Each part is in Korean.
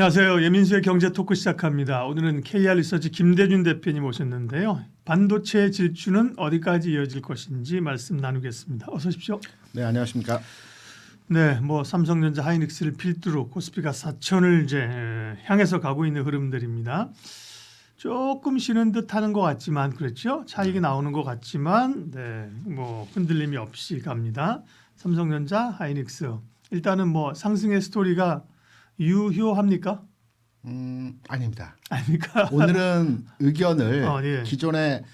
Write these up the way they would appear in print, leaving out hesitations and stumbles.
안녕하세요. 예민수의 경제 토크 시작합니다. 오늘은 KR 리서치 김대준 대표님 오셨는데요. 반도체 질주는 어디까지 이어질 것인지 말씀 나누겠습니다. 어서 오십시오. 네, 안녕하십니까. 네, 뭐 삼성전자 하이닉스를 필두로 코스피가 4천을 이제 향해서 가고 있는 흐름들입니다. 조금 쉬는 듯 하는 것 같지만 그렇죠. 차익이 나오는 것 같지만 네, 뭐 흔들림이 없이 갑니다. 삼성전자 하이닉스 일단은 뭐 상승의 스토리가 유효합니까? 아닙니다. 아닙니까? 오늘은 의견을 예. 기존의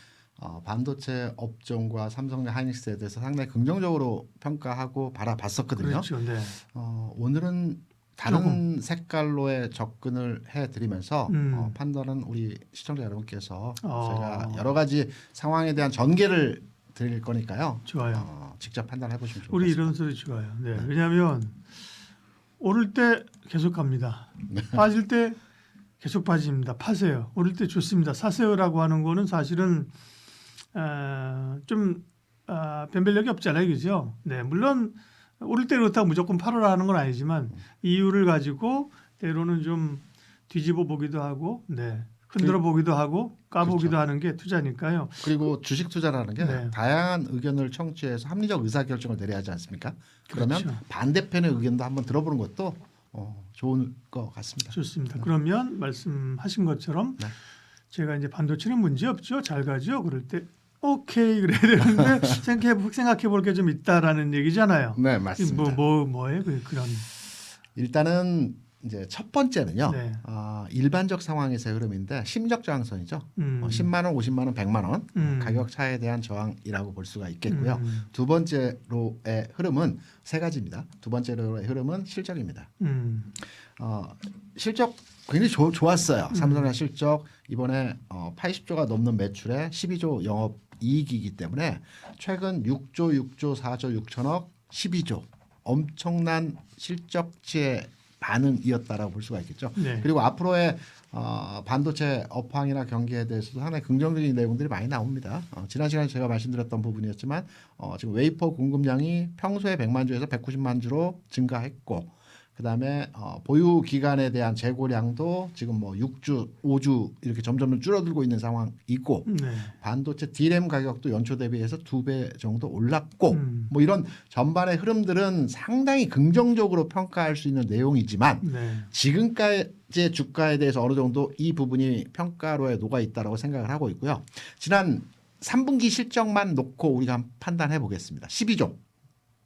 반도체 업종과 삼성과 하이닉스에 대해서 상당히 긍정적으로 평가하고 바라봤었거든요. 그렇죠. 네. 오늘은 다른 색깔로의 접근을 해드리면서 판단은 우리 시청자 여러분께서 제가 여러 가지 상황에 대한 전개를 드릴 거니까요. 좋아요. 직접 판단해 보시면 좋을 것 우리 같습니다. 이런 소리 좋아요. 네. 왜냐하면 오를 때 계속 갑니다. 빠질 때 계속 빠집니다. 파세요. 오를 때 좋습니다. 사세요라고 하는 거는 사실은 좀 변별력이 없잖아요, 그죠? 네, 물론 오를 때 그렇다고 무조건 팔으라 하는 건 아니지만 이유를 가지고 때로는 좀 뒤집어 보기도 하고, 네, 흔들어 보기도 하고 까보기도 그렇죠. 하는 게 투자니까요. 그리고 주식 투자라는 게 네. 다양한 의견을 청취해서 합리적 의사결정을 내려야 하지 않습니까? 그러면 그렇죠. 반대편의 의견도 한번 들어보는 것도 좋을 것 같습니다. 좋습니다. 그러면 말씀하신 것처럼 네. 제가 이제 반도체는 문제 없죠. 잘 가죠. 그럴 때 오케이 그래야 되는데 생각해 볼 게 좀 있다라는 얘기잖아요. 네, 맞습니다. 뭐예요? 그런 일단은 이제 첫 번째는요. 네. 일반적 상황에서의 흐름인데 심적 저항선이죠. 10만 원, 50만 원, 100만 원 가격 차에 대한 저항이라고 볼 수가 있겠고요. 두 번째로의 흐름은 세 가지입니다. 두 번째로의 흐름은 실적입니다. 실적 굉장히 좋았어요. 삼성의 실적 이번에 80조가 넘는 매출에 12조 영업 이익이기 때문에 최근 6조, 4조 6천억, 12조 엄청난 실적치의 반응이었다라고 볼 수가 있겠죠. 네. 그리고 앞으로의 반도체 업황이나 경기에 대해서도 상당히 긍정적인 내용들이 많이 나옵니다. 지난 시간에 제가 말씀드렸던 부분이었지만 지금 웨이퍼 공급량이 평소에 100만 주에서 190만 주로 증가했고 그다음에 보유 기간에 대한 재고량도 지금 뭐 6주, 5주 이렇게 점점 줄어들고 있는 상황이고 네. 반도체 D램 가격도 연초 대비해서 2배 정도 올랐고 뭐 이런 전반의 흐름들은 상당히 긍정적으로 평가할 수 있는 내용이지만 네. 지금까지의 주가에 대해서 어느 정도 이 부분이 평가로에 녹아 있다라고 생각을 하고 있고요. 지난 3분기 실적만 놓고 우리가 한번 판단해 보겠습니다. 12조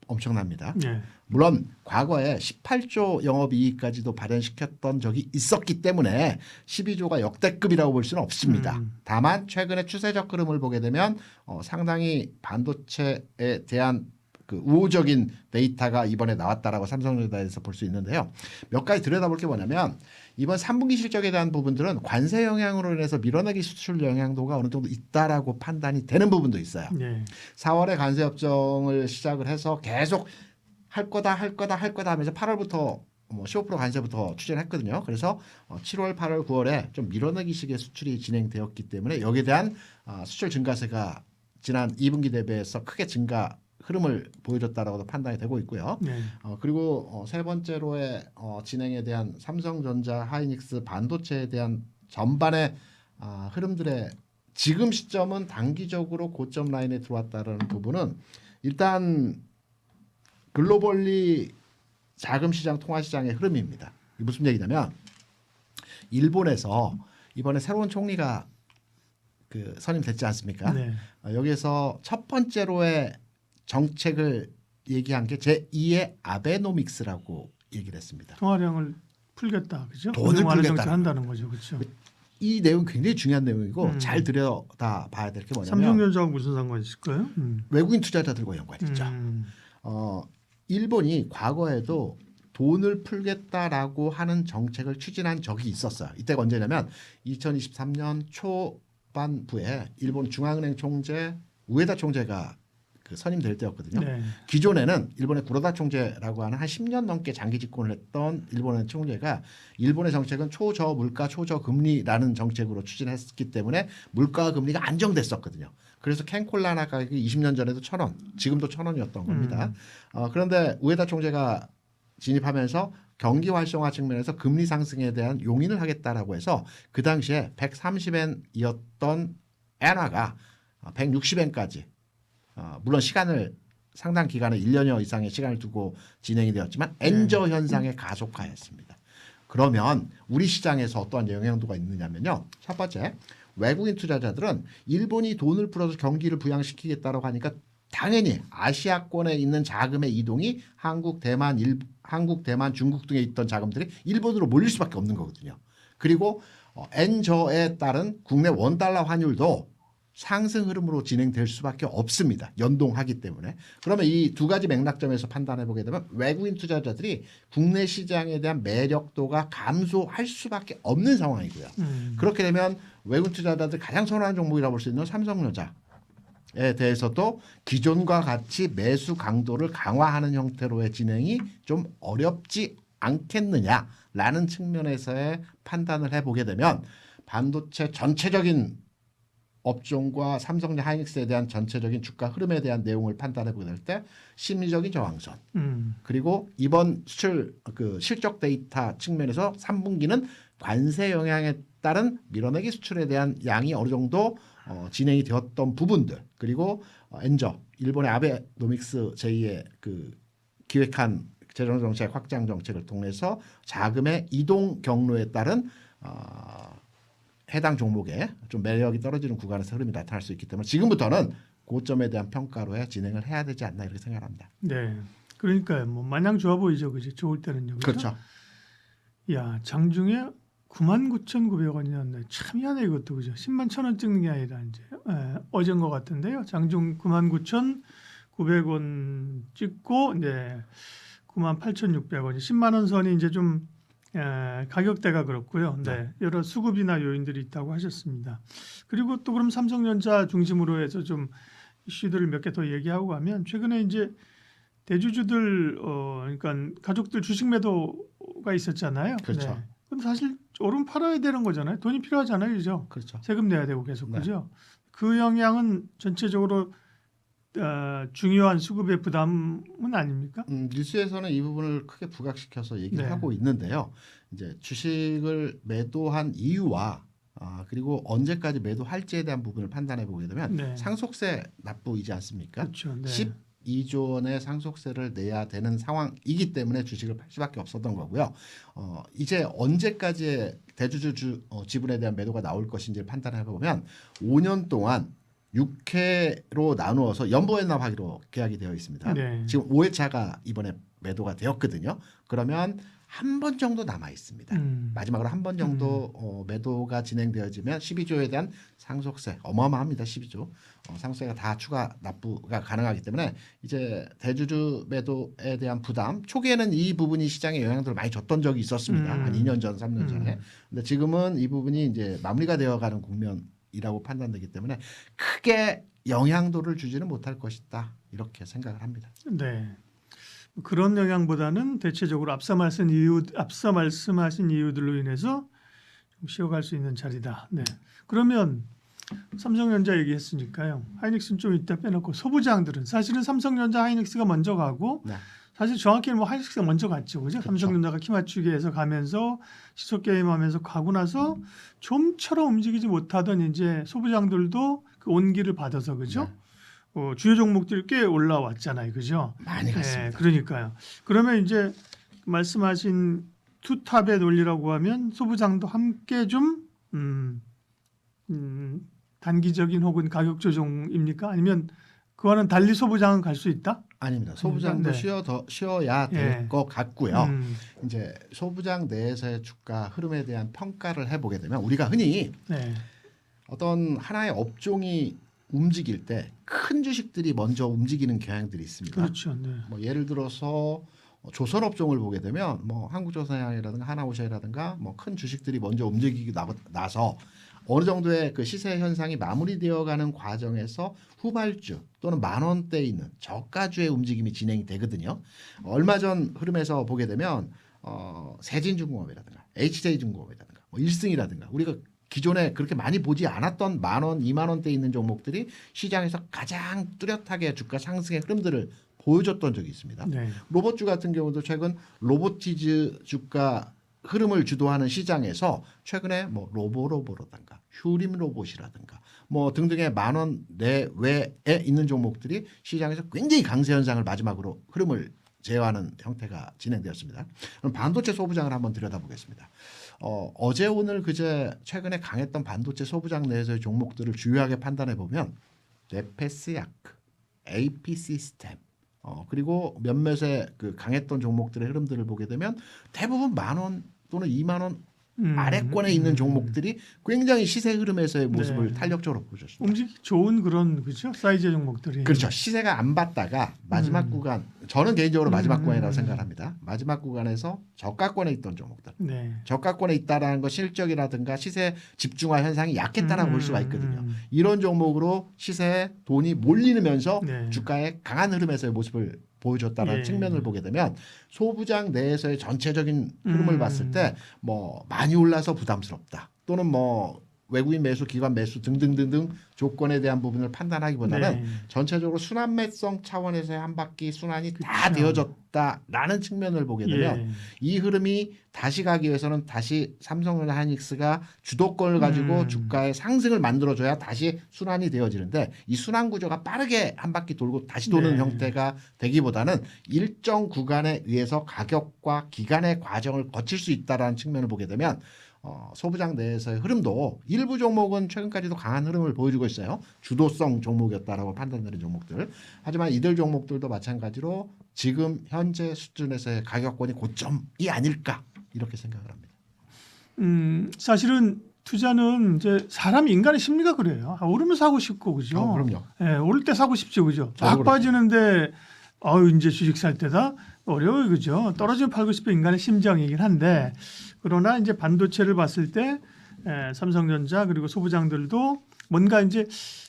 엄청납니다. 네. 물론 과거에 18조 영업이익까지도 발현시켰던 적이 있었기 때문에 12조가 역대급이라고 볼 수는 없습니다. 다만 최근에 추세적 흐름을 보게 되면 상당히 반도체에 대한 그 우호적인 데이터가 이번에 나왔다라고 삼성전자에서 볼 수 있는데요. 몇 가지 들여다볼 게 뭐냐면 이번 3분기 실적에 대한 부분들은 관세 영향으로 인해서 밀어내기 수출 영향도가 어느 정도 있다라고 판단이 되는 부분도 있어요. 네. 4월에 관세 협정을 시작을 해서 계속 할 거다 하면서 8월부터 뭐 15% 관세부터 추진했거든요. 그래서 7월, 8월, 9월에 좀 밀어내기식의 수출이 진행되었기 때문에 여기에 대한 수출 증가세가 지난 2분기 대비해서 크게 증가 흐름을 보여줬다라고도 판단이 되고 있고요. 네. 그리고 세 번째로의 진행에 대한 삼성전자, 하이닉스, 반도체에 대한 전반의 흐름들의 지금 시점은 단기적으로 고점 라인에 들어왔다는 부분은 일단 글로벌리 자금시장, 통화시장의 흐름입니다. 이게 무슨 얘기냐면 일본에서 이번에 새로운 총리가 그 선임됐지 않습니까? 네. 여기에서 첫 번째로의 정책을 얘기한 게 제2의 아베노믹스라고 얘기를 했습니다. 통화량을 풀겠다, 그죠? 돈을 풀겠다. 한다는 거죠, 그렇죠? 이 내용 굉장히 중요한 내용이고 잘 들여다 봐야 될 게 뭐냐면 삼성전자하고 무슨 상관이 있을까요? 외국인 투자자들과 연관이 있죠. 일본이 과거에도 돈을 풀겠다라고 하는 정책을 추진한 적이 있었어요. 이때가 언제냐면 2023년 초반부에 일본 중앙은행 총재 우에다 총재가 그 선임될 때였거든요. 네. 기존에는 일본의 구로다 총재라고 하는 한 10년 넘게 장기 집권을 했던 일본의 총재가 일본의 정책은 초저물가 초저금리라는 정책으로 추진했기 때문에 물가와 금리가 안정됐었거든요. 그래서 캔콜라 하나 가격이 20년 전에도 1,000원, 지금도 1,000원이었던 겁니다. 그런데 우에다 총재가 진입하면서 경기 활성화 측면에서 금리 상승에 대한 용인을 하겠다라고 해서 그 당시에 130엔이었던 엔화가 160엔까지 물론 시간을 상당 기간을 1년여 이상의 시간을 두고 진행이 되었지만 엔저 현상의 가속화였습니다. 그러면 우리 시장에서 어떠한 영향도가 있느냐면요. 첫 번째, 외국인 투자자들은 일본이 돈을 풀어서 경기를 부양시키겠다고 하니까 당연히 아시아권에 있는 자금의 이동이 한국, 대만, 중국 등에 있던 자금들이 일본으로 몰릴 수밖에 없는 거거든요. 그리고 엔저에 따른 국내 원달러 환율도 상승 흐름으로 진행될 수밖에 없습니다. 연동하기 때문에. 그러면 이 두 가지 맥락점에서 판단해 보게 되면 외국인 투자자들이 국내 시장에 대한 매력도가 감소할 수밖에 없는 상황이고요. 그렇게 되면 외국인 투자자들 가장 선호하는 종목이라고 볼 수 있는 삼성전자에 대해서도 기존과 같이 매수 강도를 강화하는 형태로의 진행이 좀 어렵지 않겠느냐라는 측면에서의 판단을 해보게 되면 반도체 전체적인 업종과 삼성전자 하이닉스에 대한 전체적인 주가 흐름에 대한 내용을 판단해 보게 될 때 심리적인 저항선 그리고 이번 수출 실적 데이터 측면에서 3분기는 관세 영향에 따른 밀어내기 수출에 대한 양이 어느 정도 진행이 되었던 부분들 그리고 엔저 일본의 아베노믹스 제2의 기획한 재정정책 확장 정책을 통해서 자금의 이동 경로에 따른 해당 종목에 좀 매력이 떨어지는 구간에서 흐름이 나타날 수 있기 때문에 지금부터는 고점에 대한 평가로의 진행을 해야 되지 않나 이렇게 생각합니다. 네. 그러니까 뭐 마냥 좋아 보이죠, 그지? 좋을 때는요. 그렇죠. 야, 장중에 99,900원이었네. 참 희한해 이것도 그죠? 10만 1,000원 찍는 게 아니라 이제 어제인 것 같은데요. 장중 99,900원 찍고 이제 98,600원, 10만 원 선이 이제 좀 가격대가 그렇고요. 네, 여러 수급이나 요인들이 있다고 하셨습니다. 그리고 또 그럼 삼성전자 중심으로 해서 좀 이슈들을 몇 개 더 얘기하고 가면 최근에 이제 대주주들 그러니까 가족들 주식 매도가 있었잖아요. 그렇죠. 네. 근데 사실 오름 팔아야 되는 거잖아요. 돈이 필요하잖아요, 그죠? 그렇죠. 세금 내야 되고 계속 네. 그죠? 그 영향은 전체적으로 중요한 수급의 부담은 아닙니까? 뉴스에서는 이 부분을 크게 부각시켜서 얘기를 하고 있는데요. 이제 주식을 매도한 이유와 그리고 언제까지 매도할지에 대한 부분을 판단해 보게 되면 상속세 납부이지 않습니까? 그렇죠. 네. 12조 원의 상속세를 내야 되는 상황이기 때문에 주식을 팔 수밖에 없었던 거고요. 이제 언제까지의 대주주 지분에 대한 매도가 나올 것인지를 판단해 보면 5년 동안 6회로 나누어서 연보연납하기로 계약이 되어 있습니다. 네. 지금 5회차가 이번에 매도가 되었거든요. 그러면 한 번 정도 남아 있습니다. 마지막으로 한 번 정도 매도가 진행되어지면 12조에 대한 상속세 어마어마합니다. 12조 상속세가 다 추가 납부가 가능하기 때문에 이제 대주주 매도에 대한 부담 초기에는 이 부분이 시장에 영향들을 많이 줬던 적이 있었습니다. 한 2년 전, 3년 전에. 근데 지금은 이 부분이 이제 마무리가 되어가는 국면이라고 판단되기 때문에 크게 영향도를 주지는 못할 것이다 이렇게 생각을 합니다. 네. 그런 영향보다는 대체적으로 앞서 말씀하신 이유들로 인해서 좀 쉬어갈 수 있는 자리다. 네. 그러면 삼성전자 얘기했으니까요. 하이닉스는 좀 이따 빼놓고 소부장들은 사실은 삼성전자 하이닉스가 먼저 가고 사실 정확히는 뭐 하이닉스가 먼저 갔죠, 그죠? 그렇죠. 삼성전자가 키 맞추기 해서 가면서 시속 게임하면서 가고 나서 좀처럼 움직이지 못하던 이제 소부장들도 그 온기를 받아서 그죠? 주요 종목들이 꽤 올라왔잖아요, 그죠? 많이 갔습니다. 그러니까요. 그러면 이제 말씀하신 투탑의 논리라고 하면 소부장도 함께 좀 단기적인 혹은 가격 조정입니까? 아니면 그와는 달리 소부장은 갈 수 있다? 아닙니다. 소부장도 쉬어야 될 것 같고요. 이제 소부장 내에서의 주가 흐름에 대한 평가를 해보게 되면 우리가 흔히 어떤 하나의 업종이 움직일 때 큰 주식들이 먼저 움직이는 경향들이 있습니다. 그렇죠. 네. 뭐 예를 들어서 조선 업종을 보게 되면 뭐 한국조선해양이라든가 하나오션이라든가 뭐 큰 주식들이 먼저 움직이고 나서 어느 정도의 그 시세 현상이 마무리되어가는 과정에서 후발주 또는 만 원대에 있는 저가주의 움직임이 진행이 되거든요. 얼마 전 흐름에서 보게 되면 세진중공업이라든가 HJ중공업이라든가 뭐 일승이라든가 우리가 기존에 그렇게 많이 보지 않았던 10,000원, 20,000원대에 있는 종목들이 시장에서 가장 뚜렷하게 주가 상승의 흐름들을 보여줬던 적이 있습니다. 네. 로봇주 같은 경우도 최근 로보티즈 주가 흐름을 주도하는 시장에서 최근에 뭐 로보로보라든가 휴림 로봇이라든가 뭐 등등의 10,000원 내외에 있는 종목들이 시장에서 굉장히 강세 현상을 마지막으로 흐름을 제어하는 형태가 진행되었습니다. 그럼 반도체 소부장을 한번 들여다보겠습니다. 어제 오늘 그제 최근에 강했던 반도체 소부장 내에서의 종목들을 주요하게 판단해 보면 네페스야크, AP 시스템 그리고 몇몇의 그 강했던 종목들의 흐름들을 보게 되면 대부분 10,000원 또는 20,000원 아래권에 있는 종목들이 굉장히 시세 흐름에서의 모습을 네. 탄력적으로 보여줬습니다. 움직이 좋은 그런 그죠 사이즈의 종목들이. 그렇죠. 시세가 안 봤다가 마지막 구간, 저는 개인적으로 마지막 구간이라고 생각합니다. 마지막 구간에서 저가권에 있던 종목들. 네. 저가권에 있다라는 거 실적이라든가 시세 집중화 현상이 약했다라고 볼 수가 있거든요. 이런 종목으로 시세에 돈이 몰리면서 네. 주가의 강한 흐름에서의 모습을 보여줬다는 예. 측면을 보게 되면 소부장 내에서의 전체적인 흐름을 봤을 때 뭐 많이 올라서 부담스럽다 또는 뭐 외국인 매수, 기관 매수 등등등등 조건에 대한 부분을 판단하기보다는 네. 전체적으로 순환매성 차원에서의 한 바퀴 순환이 다 그렇죠. 되어졌다라는 측면을 보게 되면 예. 이 흐름이 다시 가기 위해서는 다시 삼성전자 하이닉스가 주도권을 가지고 주가의 상승을 만들어줘야 다시 순환이 되어지는데 이 순환 구조가 빠르게 한 바퀴 돌고 다시 도는 네. 형태가 되기보다는 일정 구간에 의해서 가격과 기간의 과정을 거칠 수 있다라는 측면을 보게 되면 소부장 내에서의 흐름도 일부 종목은 최근까지도 강한 흐름을 보여주고 있어요. 주도성 종목이었다라고 판단되는 종목들. 하지만 이들 종목들도 마찬가지로 지금 현재 수준에서의 가격권이 고점이 아닐까 이렇게 생각을 합니다. 사실은 투자는 이제 사람 인간의 심리가 그래요. 오르면 사고 싶고 그죠. 그럼요. 예, 오를 때 사고 싶죠, 그죠. 저도 막 그렇죠. 빠지는데 이제 주식 살 때다 어려워요, 그죠. 떨어지면 팔고 싶은 인간의 심정이긴 한데 그러나 이제 반도체를 봤을 때 삼성전자 그리고 소부장들도 뭔가 이제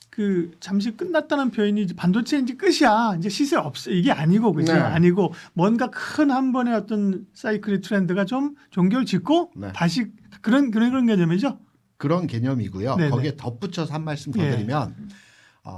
그 잠시 끝났다는 표현이 이제 반도체 이제 끝이야. 이제 시세 없어. 이게 아니고 그죠. 네. 아니고 뭔가 큰 한 번의 어떤 사이클의 트렌드가 좀 종결 짓고 네. 다시 그런 개념이죠. 그런 개념이고요. 네네. 거기에 덧붙여서 한 말씀 더 예. 드리면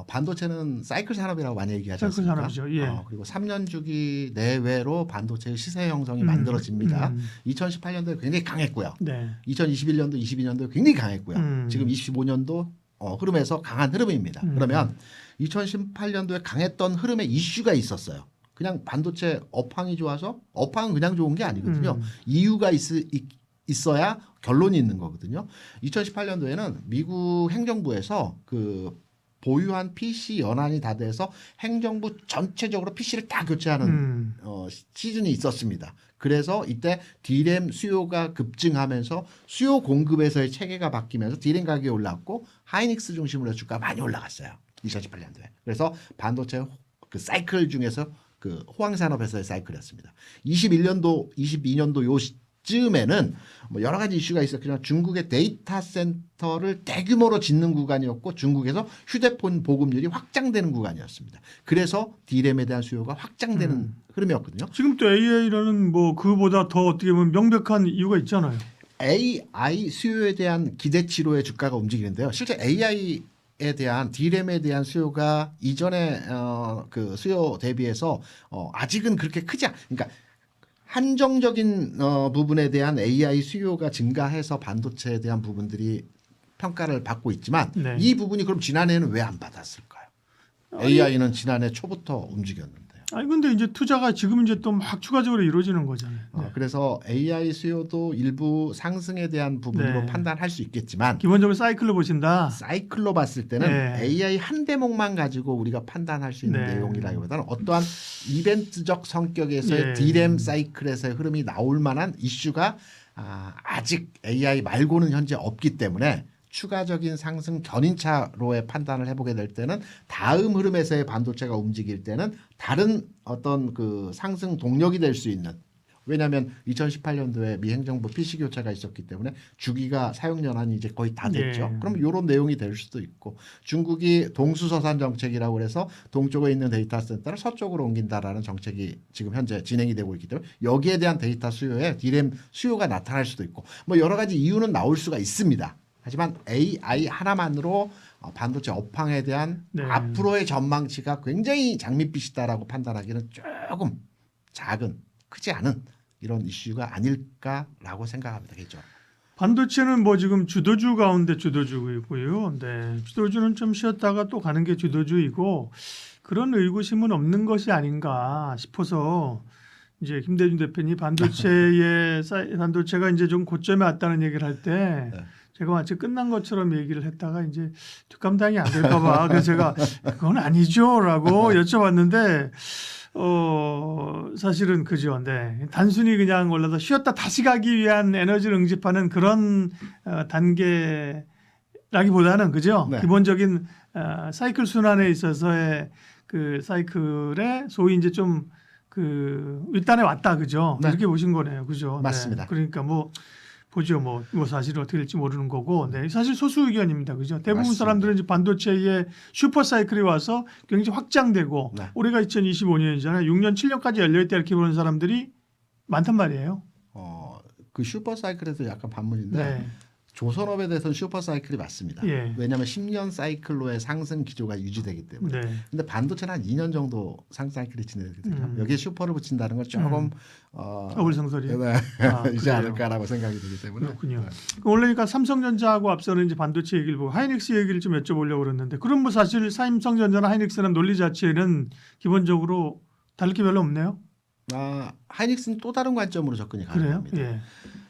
반도체는 사이클 산업이라고 많이 얘기하지 사이클 않습니까? 산업이죠. 예. 그리고 3년 주기 내외로 반도체의 시세 형성이 만들어집니다. 2018년도에 굉장히 강했고요. 네. 2021년도, 22년도 굉장히 강했고요. 지금 25년도 흐름에서 강한 흐름입니다. 그러면 2018년도에 강했던 흐름의 이슈가 있었어요. 그냥 반도체 업황이 좋아서 업황은 그냥 좋은 게 아니거든요. 이유가 있어야 결론이 있는 거거든요. 2018년도에는 미국 행정부에서 그 보유한 PC 연한이 다 돼서 행정부 전체적으로 PC를 다 교체하는 시즌이 있었습니다. 그래서 이때 D램 수요가 급증하면서 수요 공급에서의 체계가 바뀌면서 D램 가격이 올랐고 하이닉스 중심으로 해서 주가가 많이 올라갔어요. 2018년도에. 그래서 반도체 그 사이클 중에서 그 호황산업에서의 사이클이었습니다. 21년도, 22년도 요 쯤에는 뭐 여러 가지 이슈가 있었지만 중국의 데이터 센터를 대규모로 짓는 구간이었고 중국에서 휴대폰 보급률이 확장되는 구간이었습니다. 그래서 D램에 대한 수요가 확장되는 흐름이었거든요. 지금 또 AI라는 뭐 그보다 더 어떻게 보면 명백한 이유가 있잖아요. AI 수요에 대한 기대치로의 주가가 움직이는데요. 실제 AI에 대한 D램에 대한 수요가 이전에 그 수요 대비해서 아직은 그렇게 크지 그러니까 한정적인 부분에 대한 AI 수요가 증가해서 반도체에 대한 부분들이 평가를 받고 있지만 네. 이 부분이 그럼 지난해에는 왜 안 받았을까요? AI는 지난해 초부터 움직였는데요. 아니 근데 이제 투자가 지금 이제 또 막 추가적으로 이루어지는 거잖아요. 네. 그래서 AI 수요도 일부 상승에 대한 부분으로 네. 판단할 수 있겠지만 기본적으로 사이클로 보신다. 사이클로 봤을 때는 네. AI 한 대목만 가지고 우리가 판단할 수 있는 네. 내용이라기보다는 어떠한 이벤트적 성격에서의 예. D램 사이클에서의 흐름이 나올 만한 이슈가 아직 AI 말고는 현재 없기 때문에 추가적인 상승 견인차로의 판단을 해보게 될 때는 다음 흐름에서의 반도체가 움직일 때는 다른 어떤 그 상승 동력이 될 수 있는 왜냐하면 2018년도에 미 행정부 PC 교체가 있었기 때문에 주기가 사용 연한이 이제 거의 다 됐죠. 네. 그럼 이런 내용이 될 수도 있고 중국이 동수서산 정책이라고 해서 동쪽에 있는 데이터 센터를 서쪽으로 옮긴다라는 정책이 지금 현재 진행이 되고 있기 때문에 여기에 대한 데이터 수요에 D램 수요가 나타날 수도 있고 뭐 여러 가지 이유는 나올 수가 있습니다. 하지만 AI 하나만으로 반도체 업황에 대한 네. 앞으로의 전망치가 굉장히 장밋빛이다라고 판단하기는 조금 작은, 크지 않은 이런 이슈가 아닐까라고 생각합니다. 개인적으로. 반도체는 뭐 지금 주도주 가운데 주도주이고요. 네, 주도주는 좀 쉬었다가 또 가는 게 주도주이고 그런 의구심은 없는 것이 아닌가 싶어서 이제 김대중 대표님 반도체가 이제 좀 고점에 왔다는 얘기를 할 때 네. 제가 마치 끝난 것처럼 얘기를 했다가 이제 뒷감당이 안 될까봐 그래서 제가 그건 아니죠라고 여쭤봤는데 사실은 그죠. 네. 단순히 그냥 올라서 쉬었다 다시 가기 위한 에너지를 응집하는 그런 단계라기보다는 그죠. 네. 기본적인 사이클 순환에 있어서의 그 사이클에 소위 이제 좀 그 윗단에 왔다 그죠. 네. 이렇게 보신 거네요. 그죠. 맞습니다. 네. 그러니까 뭐 보죠. 뭐 사실 어떻게 될지 모르는 거고. 네. 사실 소수 의견입니다. 그죠. 대부분 맞습니다. 사람들은 이제 반도체의 슈퍼 사이클이 와서 굉장히 확장되고 네. 올해가 2025년이잖아요. 6년, 7년까지 열려 있다 이렇게 보는 사람들이 많단 말이에요. 그 슈퍼 사이클에서 약간 반문인데 네. 조선업에 대해서는 슈퍼 사이클이 맞습니다. 예. 왜냐하면 10년 사이클로의 상승 기조가 유지되기 때문에. 네. 근데 반도체는 한 2년 정도 상승 사이클이 진행되거든요. 여기에 슈퍼를 붙인다는 건 조금 어불성설이요. 네, 이지 그래요. 않을까라고 생각이 들기 때문에. 그렇군요. 네. 원래 그러니까 삼성전자하고 앞서는 이제 반도체 얘기를 보고 하이닉스 얘기를 좀 여쭤보려고 그랬는데 그럼 뭐 사실 삼성전자나 하이닉스는 논리 자체는 기본적으로 다를 게 별로 없네요. 하이닉스는 또 다른 관점으로 접근이 그래요? 가능합니다. 예.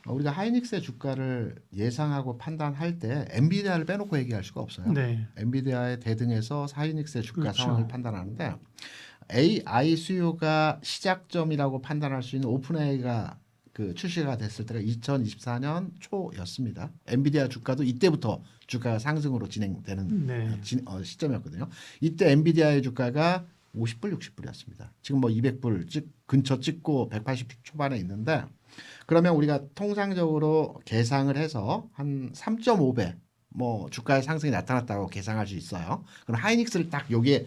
우리가 하이닉스의 주가를 예상하고 판단할 때 엔비디아를 빼놓고 얘기할 수가 없어요. 네. 엔비디아의 대등에서 하이닉스의 주가 그렇죠. 상황을 판단하는데 AI 수요가 시작점이라고 판단할 수 있는 오픈AI가 그 출시가 됐을 때가 2024년 초였습니다. 엔비디아 주가도 이때부터 주가가 상승으로 진행되는 네. 시점이었거든요. 이때 엔비디아의 주가가 50불, 60불이었습니다. 지금 뭐 200불 근처 찍고 180 초반에 있는데 그러면 우리가 통상적으로 계상을 해서 한 3.5배 뭐 주가의 상승이 나타났다고 계상할 수 있어요. 그럼 하이닉스를 딱 여기에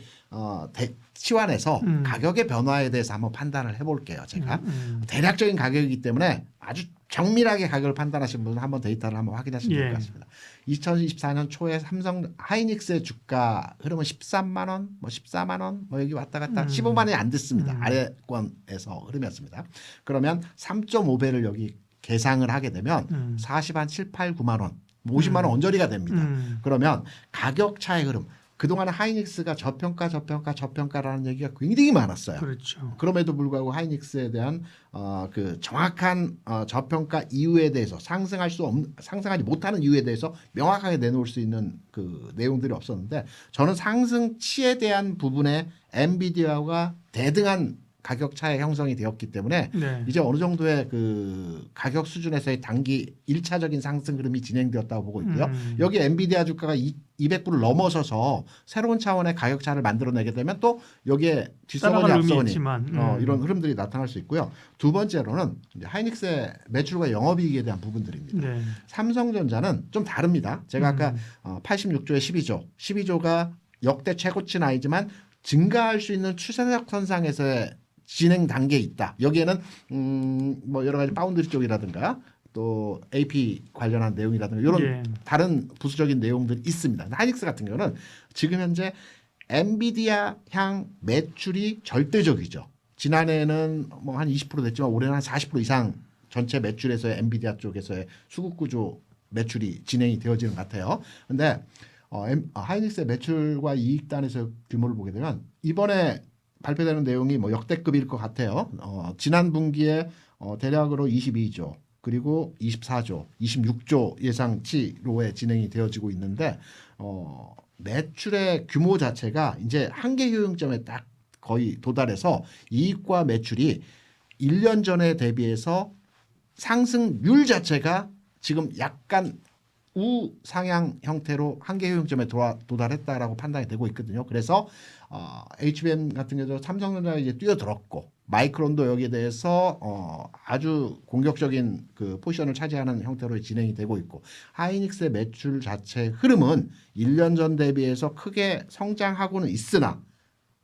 치환해서 가격의 변화에 대해서 한번 판단을 해볼게요. 제가 대략적인 가격이기 때문에 아주 정밀하게 가격을 판단하신 분은 한번 데이터를 한번 확인하시면 될 것 같습니다. 2024년 초에 삼성 하이닉스의 주가 흐름은 13만 원, 뭐 14만 원, 뭐 여기 왔다 갔다 15만 원이 안 됐습니다. 아래권에서 흐름이었습니다. 그러면 3.5배를 여기 계상을 하게 되면 40 한 7, 8, 9만 원, 50만 원 언저리가 됩니다. 그러면 가격 차의 흐름. 그동안 하이닉스가 저평가라는 얘기가 굉장히 많았어요. 그렇죠. 그럼에도 불구하고 하이닉스에 대한 그 정확한 저평가 이유에 대해서 상승하지 못하는 이유에 대해서 명확하게 내놓을 수 있는 그 내용들이 없었는데 저는 상승치에 대한 부분에 엔비디아가 대등한 가격 차의 형성이 되었기 때문에 네. 이제 어느 정도의 그 가격 수준에서의 단기 1차적인 상승 흐름이 진행되었다고 보고 있고요. 여기 엔비디아 주가가 200불을 넘어서서 새로운 차원의 가격 차를 만들어내게 되면 또 여기에 뒷서거니 따라갈 의미 앞서거니 있지만, 이런 흐름들이 나타날 수 있고요. 두 번째로는 이제 하이닉스의 매출과 영업이익에 대한 부분들입니다. 네. 삼성전자는 좀 다릅니다. 제가 아까 86조에 12조가 역대 최고치 나이지만 증가할 수 있는 추세적 선상에서의 진행 단계에 있다. 여기에는 뭐 여러 가지 파운드리 쪽이라든가 또 AP 관련한 내용이라든가 이런 예. 다른 부수적인 내용들이 있습니다. 하이닉스 같은 경우는 지금 현재 엔비디아 향 매출이 절대적이죠. 지난해에는 뭐 한 20% 됐지만 올해는 한 40% 이상 전체 매출에서의 엔비디아 쪽에서의 수급 구조 매출이 진행이 되어지는 것 같아요. 그런데 하이닉스의 매출과 이익단에서 규모를 보게 되면 이번에 발표되는 내용이 뭐 역대급일 것 같아요. 지난 분기에 대략으로 22조 그리고 24조, 26조 예상치로의 진행이 되어지고 있는데 매출의 규모 자체가 이제 한계 효용점에 딱 거의 도달해서 이익과 매출이 1년 전에 대비해서 상승률 자체가 지금 약간 우상향 형태로 한계 효용점에 도달했다라고 판단이 되고 있거든요. 그래서 HBM 같은 경우도 삼성전자가 이제 뛰어들었고 마이크론도 여기에 대해서 아주 공격적인 그 포지션을 차지하는 형태로 진행이 되고 있고 하이닉스의 매출 자체 흐름은 1년 전 대비해서 크게 성장하고는 있으나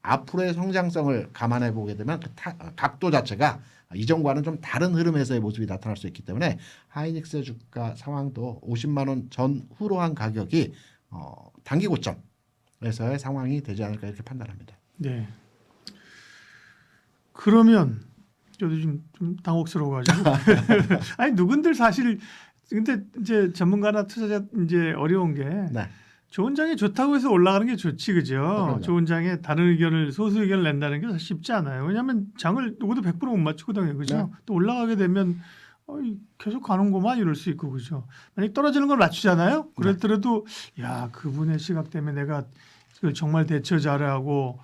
앞으로의 성장성을 감안해 보게 되면 그 각도 자체가 이전과는 좀 다른 흐름에서의 모습이 나타날 수 있기 때문에 하이닉스의 주가 상황도 50만 원 전후로 한 가격이 단기 고점에서의 상황이 되지 않을까 이렇게 판단합니다. 네. 그러면 저도 좀 당혹스러워가지고 아니 누군들 사실 근데 이제 전문가나 투자자 이제 어려운 게 네. 좋은 장에 좋다고 해서 올라가는 게 좋지 그죠? 그럼요. 좋은 장에 다른 의견을 소수 의견을 낸다는 게 사실 쉽지 않아요. 왜냐하면 장을 누구도 100%못 맞추거든요, 그죠? 네. 또 올라가게 되면 계속 가는구만 이럴 수 있고 그죠? 만약 떨어지는 걸 맞추잖아요. 그랬더라도 야 그분의 시각 때문에 내가 그걸 정말 대처 잘하고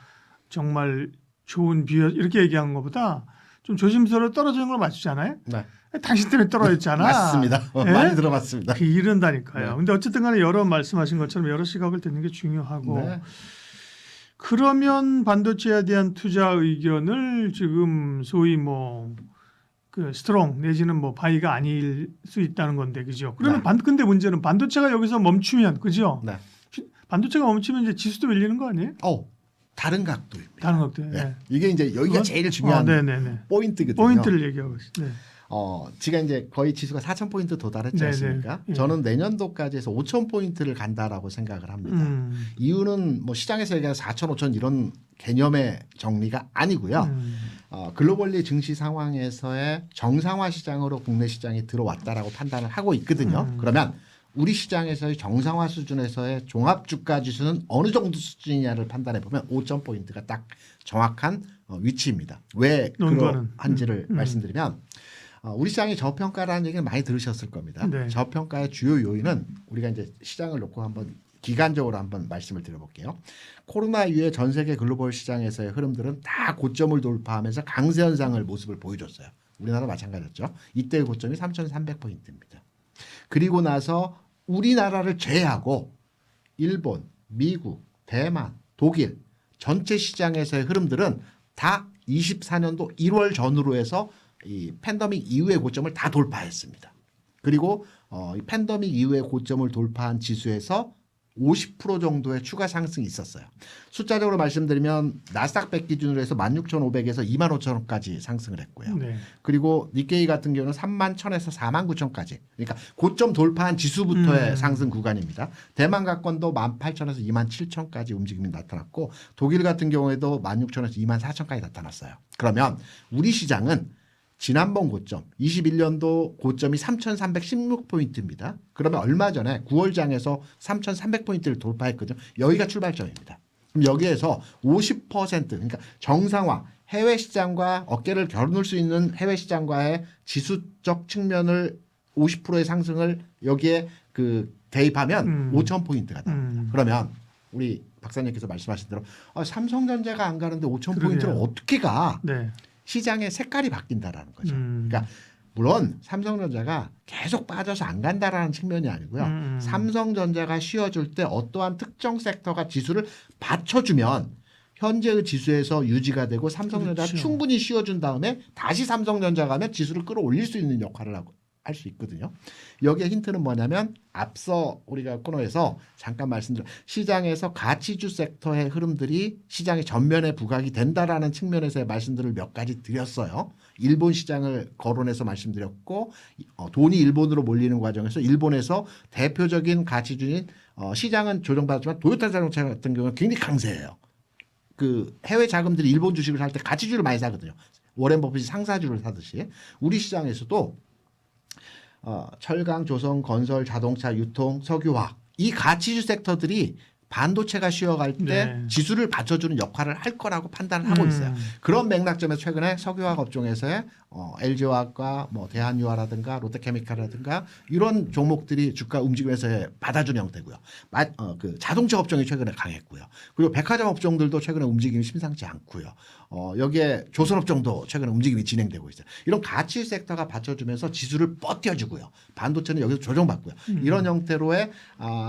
정말 좋은 비유 이렇게 얘기한 것보다 좀 조심스러워 떨어지는 걸 맞추잖아요. 네. 당신 때문에 떨어졌잖아. 맞습니다. 예? 많이 들어봤습니다. 그 이런다니까요. 네. 근데 어쨌든 간에 여러 말씀하신 것처럼 여러 시각을 듣는 게 중요하고 네. 그러면 반도체에 대한 투자 의견을 지금 소위 뭐 그 스트롱 내지는 뭐 바이가 아닐 수 있다는 건데 그죠? 그러면 네. 근데 문제는 반도체가 여기서 멈추면 그죠? 네. 반도체가 멈추면 이제 지수도 밀리는 거 아니에요? 다른 각도입니다. 다른 것도. 네. 네. 이게 이제 여기가 제일 중요한 네네네. 포인트거든요. 포인트를 얘기하고 있어요. 네. 지금 이제 거의 지수가 4,000포인트 도달했지 않습니까? 예. 저는 내년도까지 해서 5,000포인트를 간다라고 생각을 합니다. 이유는 뭐 시장에서 얘기하는 4,000, 5,000 이런 개념의 정리가 아니고요. 글로벌리 증시 상황에서의 정상화 시장으로 국내 시장이 들어왔다라고 판단을 하고 있거든요. 그러면 우리 시장에서의 정상화 수준에서의 종합주가 지수는 어느 정도 수준이냐를 판단해 보면 5,000포인트가 딱 정확한 위치입니다. 왜 그러한지를 말씀드리면 우리 시장이 저평가라는 얘기를 많이 들으셨을 겁니다. 네. 저평가의 주요 요인은 우리가 이제 시장을 놓고 한번 기간적으로 한번 말씀을 드려볼게요. 코로나 이후에 전 세계 글로벌 시장에서의 흐름들은 다 고점을 돌파하면서 강세 현상을 모습을 보여줬어요. 우리나라 마찬가지였죠. 이때의 고점이 3,300포인트입니다. 그리고 나서 우리나라를 제외하고 일본, 미국, 대만, 독일 전체 시장에서의 흐름들은 다 24년도 1월 전후로 해서 이 팬데믹 이후의 고점을 다 돌파했습니다. 그리고 이 팬데믹 이후의 고점을 돌파한 지수에서 50% 정도의 추가 상승이 있었어요. 숫자적으로 말씀드리면 나스닥 100 기준으로 해서 16,500에서 25,000원까지 상승을 했고요. 네. 그리고 니케이 같은 경우는 31,000에서 49,000까지. 그러니까 고점 돌파한 지수부터의 상승 구간입니다. 대만 가권도 18,000에서 27,000까지 움직임이 나타났고 독일 같은 경우에도 16,000에서 24,000까지 나타났어요. 그러면 우리 시장은 지난번 고점 21년도 고점이 3,316포인트입니다. 그러면 얼마 전에 9월장에서 3,300포인트를 돌파했거든요. 여기가 출발점입니다. 그럼 여기에서 50% 그러니까 정상화 해외 시장과 어깨를 겨룰 수 있는 해외 시장과의 지수적 측면을 50%의 상승을 여기에 대입하면 5,000포인트가 나옵니다. 그러면 우리 박사님께서 말씀하신 대로 삼성전자가 안 가는데 5,000포인트를 어떻게 가? 네. 시장의 색깔이 바뀐다라는 거죠. 그러니까 물론 삼성전자가 계속 빠져서 안 간다라는 측면이 아니고요. 삼성전자가 쉬어줄 때 어떠한 특정 섹터가 지수를 받쳐주면 현재의 지수에서 유지가 되고 삼성전자가 그렇죠. 충분히 쉬어준 다음에 다시 삼성전자가 가면 지수를 끌어올릴 수 있는 역할을 할 수 있거든요. 여기에 힌트는 뭐냐면 앞서 우리가 코너에서 잠깐 말씀드린 시장에서 가치주 섹터의 흐름들이 시장의 전면에 부각이 된다라는 측면에서의 말씀들을 몇 가지 드렸어요. 일본 시장을 거론해서 말씀드렸고 돈이 일본으로 몰리는 과정에서 일본에서 대표적인 가치주인 시장은 조정받았지만 도요타 자동차 같은 경우는 굉장히 강세예요. 해외 자금들이 일본 주식을 살 때 가치주를 많이 사거든요. 워렌 버핏이 상사주를 사듯이 우리 시장에서도 철강, 조선, 건설, 자동차, 유통, 석유화학 이 가치주 섹터들이 반도체가 쉬어갈 때 네. 지수를 받쳐주는 역할을 할 거라고 판단을 하고 있어요. 그런 맥락점에서 최근에 석유화학 업종에서의 LG화학과 뭐 대한유화라든가 롯데케미칼이라든가 이런 종목들이 주가 움직임에서 받아주는 형태고요. 자동차 업종이 최근에 강했고요. 그리고 백화점 업종들도 최근에 움직임이 심상치 않고요. 여기에 조선업종도 최근에 움직임이 진행되고 있어요. 이런 가치 섹터가 받쳐주면서 지수를 버텨주고요. 반도체는 여기서 조정받고요. 이런 형태로의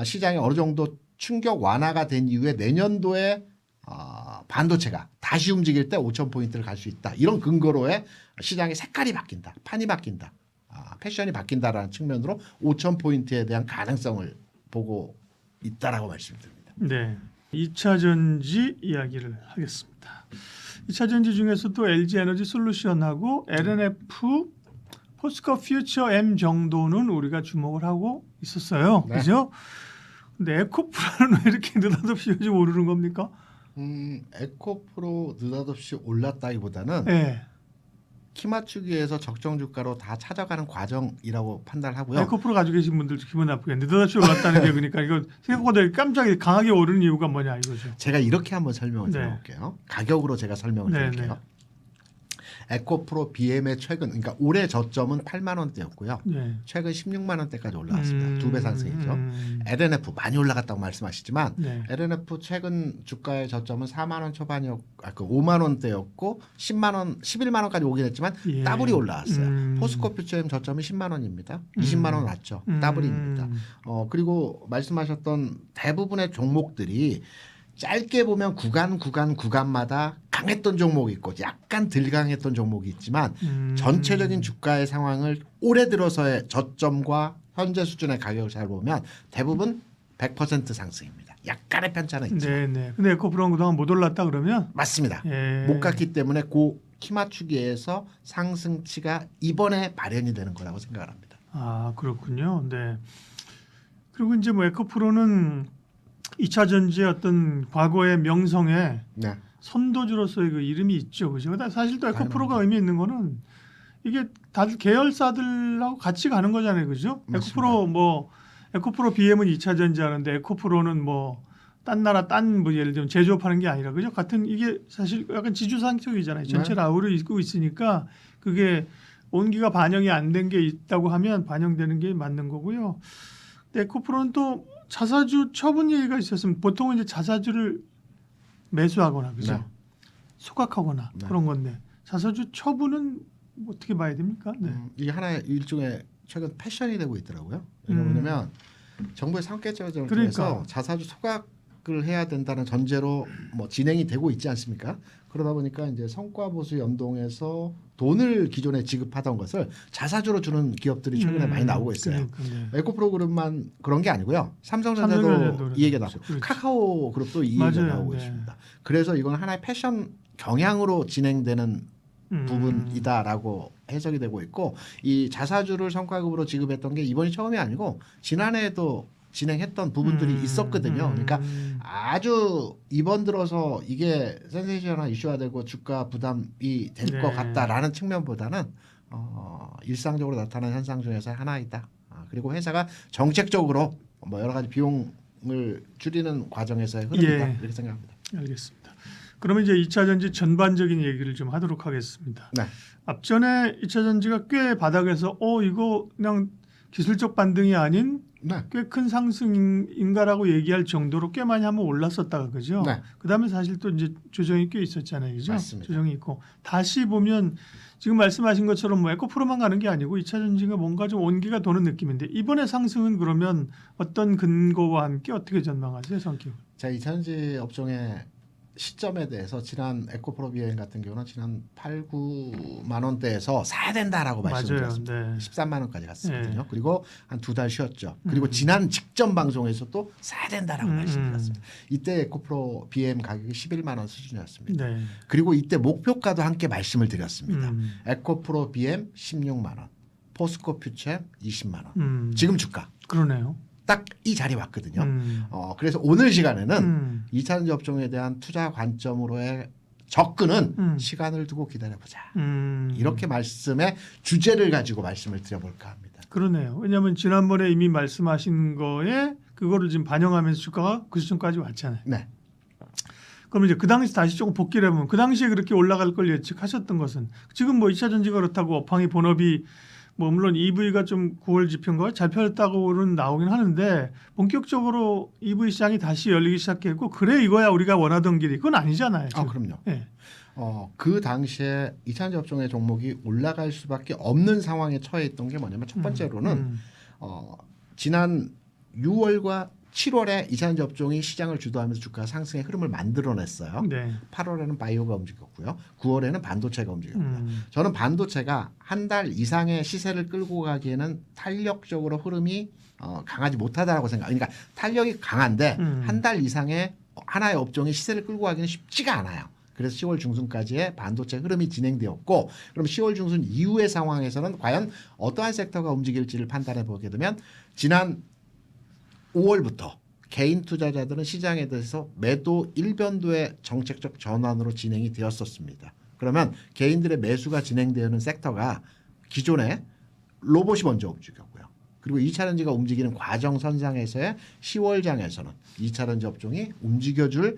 시장이 어느 정도 충격 완화가 된 이후에 내년도에 반도체가 다시 움직일 때 5,000포인트를 갈 수 있다. 이런 근거로의 시장의 색깔이 바뀐다. 판이 바뀐다. 패션이 바뀐다라는 측면으로 5,000포인트에 대한 가능성을 보고 있다라고 말씀드립니다. 네. 2차 전지 이야기를 하겠습니다. 2차 전지 중에서 또 LG 에너지 솔루션하고 LNF, 포스코 퓨처 M 정도는 우리가 주목을 하고 있었어요. 네. 그죠? 근데 에코프로는 왜 이렇게 느닷없이 요즘 오르는 겁니까? 에코프로 느닷없이 올랐다기보다는 네. 키 맞추기에서 적정 주가로 다 찾아가는 과정이라고 판단하고요. 에코프로 가지고 계신 분들도 기분 나쁘게 느닷없이 올랐다는 게 그러니까 이거 생각보다 깜짝이 강하게 오르는 이유가 뭐냐 이거죠. 제가 이렇게 한번 설명을 네. 드려볼게요. 가격으로 제가 설명을 네, 드릴게요. 에코프로 BM의 최근 그러니까 올해 저점은 8만 원대였고요. 네. 최근 16만 원대까지 올라왔습니다. 2배 상승이죠. LNF 많이 올라갔다고 말씀하시지만 네. LNF 최근 주가의 저점은 4만 원 초반이었고 5만 원대였고 10만 원, 11만 원까지 오긴 했지만 예. 더블이 올라왔어요. 포스코 퓨처엠 저점이 10만 원입니다. 20만 원 왔죠. 더블입니다. 그리고 말씀하셨던 대부분의 종목들이 짧게 보면 구간마다 강했던 종목이 있고 약간 덜 강했던 종목이 있지만 전체적인 주가의 상황을 올해 들어서의 저점과 현재 수준의 가격을 잘 보면 대부분 100% 상승입니다. 약간의 편차는 있죠. 네네. 근데 에코프로는 그동안 못 올랐다 그러면 맞습니다. 예. 못 갔기 때문에 그 키 맞추기에서 상승치가 이번에 발현이 되는 거라고 생각을 합니다. 아 그렇군요. 네. 그리고 이제 뭐 에코프로는 2차 전지의 어떤 과거의 명성에 네. 선도주로서의 그 이름이 있죠, 그죠? 근데 사실 또 에코프로가 당연합니다. 의미 있는 거는 이게 다들 계열사들하고 같이 가는 거잖아요, 그죠? 맞습니다. 에코프로 뭐 에코프로 BM은 2차 전지 하는데 에코프로는 뭐 딴 나라 딴 뭐 예를 들면 제조업하는 게 아니라 그죠? 같은 이게 사실 약간 지주상식이잖아요. 전체를 아우를 이끌고 있으니까 그게 온기가 반영이 안 된 게 있다고 하면 반영되는 게 맞는 거고요. 근데 에코프로는 또 자사주 처분 얘기가 있었으면 보통은 이제 자사주를 매수하거나 그죠? 네. 소각하거나 네. 그런 건데 자사주 처분은 어떻게 봐야 됩니까? 네. 이게 하나의 일종의 최근 패션이 되고 있더라고요. 왜냐하면 정부의 상계제도를 그러니까. 통해서 자사주 소각을 해야 된다는 전제로 뭐 진행이 되고 있지 않습니까? 그러다 보니까 이제 성과 보수 연동해서 돈을 기존에 지급하던 것을 자사주로 주는 기업들이 최근에 많이 나오고 있어요. 그러니까, 네. 에코프로 그룹만 그런 게 아니고요. 삼성전자도 삼성전자도 이 얘기가 그렇죠. 나오고 그렇죠. 카카오 그룹도 이 얘기가 맞아요. 나오고 네. 있습니다. 그래서 이건 하나의 패션 경향으로 진행되는 부분이다라고 해석이 되고 있고 이 자사주를 성과급으로 지급했던 게 이번이 처음이 아니고 지난해에도 진행했던 부분들이 있었거든요. 그러니까 아주 이번 들어서 이게 센세이션한 이슈화되고 주가 부담이 될 것 네. 같다라는 측면보다는 일상적으로 나타나는 현상 중에서 하나이다. 그리고 회사가 정책적으로 뭐 여러 가지 비용을 줄이는 과정에서의 흐름이다. 예. 이렇게 생각합니다. 알겠습니다. 그러면 이제 2차 전지 전반적인 얘기를 좀 하도록 하겠습니다. 네. 앞전에 2차 전지가 꽤 바닥에서 이거 그냥 기술적 반등이 아닌 네. 꽤 큰 상승인가라고 얘기할 정도로 꽤 많이 한번 올랐었다가 그죠? 네. 그다음에 사실 또 이제 조정이 꽤 있었잖아요, 그죠? 맞습니다. 조정이 있고 다시 보면 지금 말씀하신 것처럼 뭐 에코프로만 가는 게 아니고 2차 전지가 뭔가 좀 온기가 도는 느낌인데 이번에 상승은 그러면 어떤 근거와 함께 어떻게 전망하세요, 성격? 자, 2차전지 업종의 시점에 대해서 지난 에코프로 비행 같은 경우는 지난 8, 9만 원대에서 사야 된다라고 맞아요. 말씀드렸습니다. 네. 13만 원까지 갔었거든요. 네. 그리고 한 2달 쉬었죠. 그리고 지난 직전 방송에서 또 사야 된다라고 말씀드렸습니다. 이때 에코프로 BM 가격이 11만 원 수준이었습니다. 네. 그리고 이때 목표가도 함께 말씀을 드렸습니다. 음. 에코프로 BM 16만 원, 포스코 퓨처 20만 원. 지금 주가 그러네요. 딱 이 자리 왔거든요. 그래서 오늘 시간에는 2차전지 업종에 대한 투자 관점으로의 접근은 시간을 두고 기다려보자. 이렇게 말씀의 주제를 가지고 말씀을 드려볼까 합니다. 그러네요. 왜냐하면 지난번에 이미 말씀하신 거에 그거를 지금 반영하면서 주가가 그 수준까지 왔잖아요. 네. 그럼 이제 그 당시 다시 조금 복기를 해보면 그 당시에 그렇게 올라갈 걸 예측하셨던 것은 지금 뭐 2차 전지가 그렇다고 업황이 본업이 뭐 물론 EV가 좀 9월 지표인가 잘 펴졌다고는 나오긴 하는데 본격적으로 EV 시장이 다시 열리기 시작했고 그래 이거야 우리가 원하던 길이 그건 아니잖아요. 지금. 그럼요. 네. 그 당시에 2차전지 업종의 종목이 올라갈 수밖에 없는 상황에 처해 있던 게 뭐냐면 첫 번째로는 지난 6월과 7월에 2차전지 업종이 시장을 주도하면서 주가 상승의 흐름을 만들어냈어요. 네. 8월에는 바이오가 움직였고요. 9월에는 반도체가 움직였고요. 저는 반도체가 한 달 이상의 시세를 끌고 가기에는 탄력적으로 흐름이 강하지 못하다라고 생각합니다. 그러니까 탄력이 강한데 한 달 이상의 하나의 업종이 시세를 끌고 가기는 쉽지가 않아요. 그래서 10월 중순까지의 반도체 흐름이 진행되었고 그럼 10월 중순 이후의 상황에서는 과연 어떠한 섹터가 움직일지를 판단해 보게 되면 지난 5월부터 개인 투자자들은 시장에 대해서 매도 일변도의 정책적 전환으로 진행이 되었었습니다. 그러면 개인들의 매수가 진행되는 섹터가 기존에 로봇이 먼저 움직였고요. 그리고 2차전지가 움직이는 과정선상에서의 10월장에서는 2차전지 업종이 움직여줄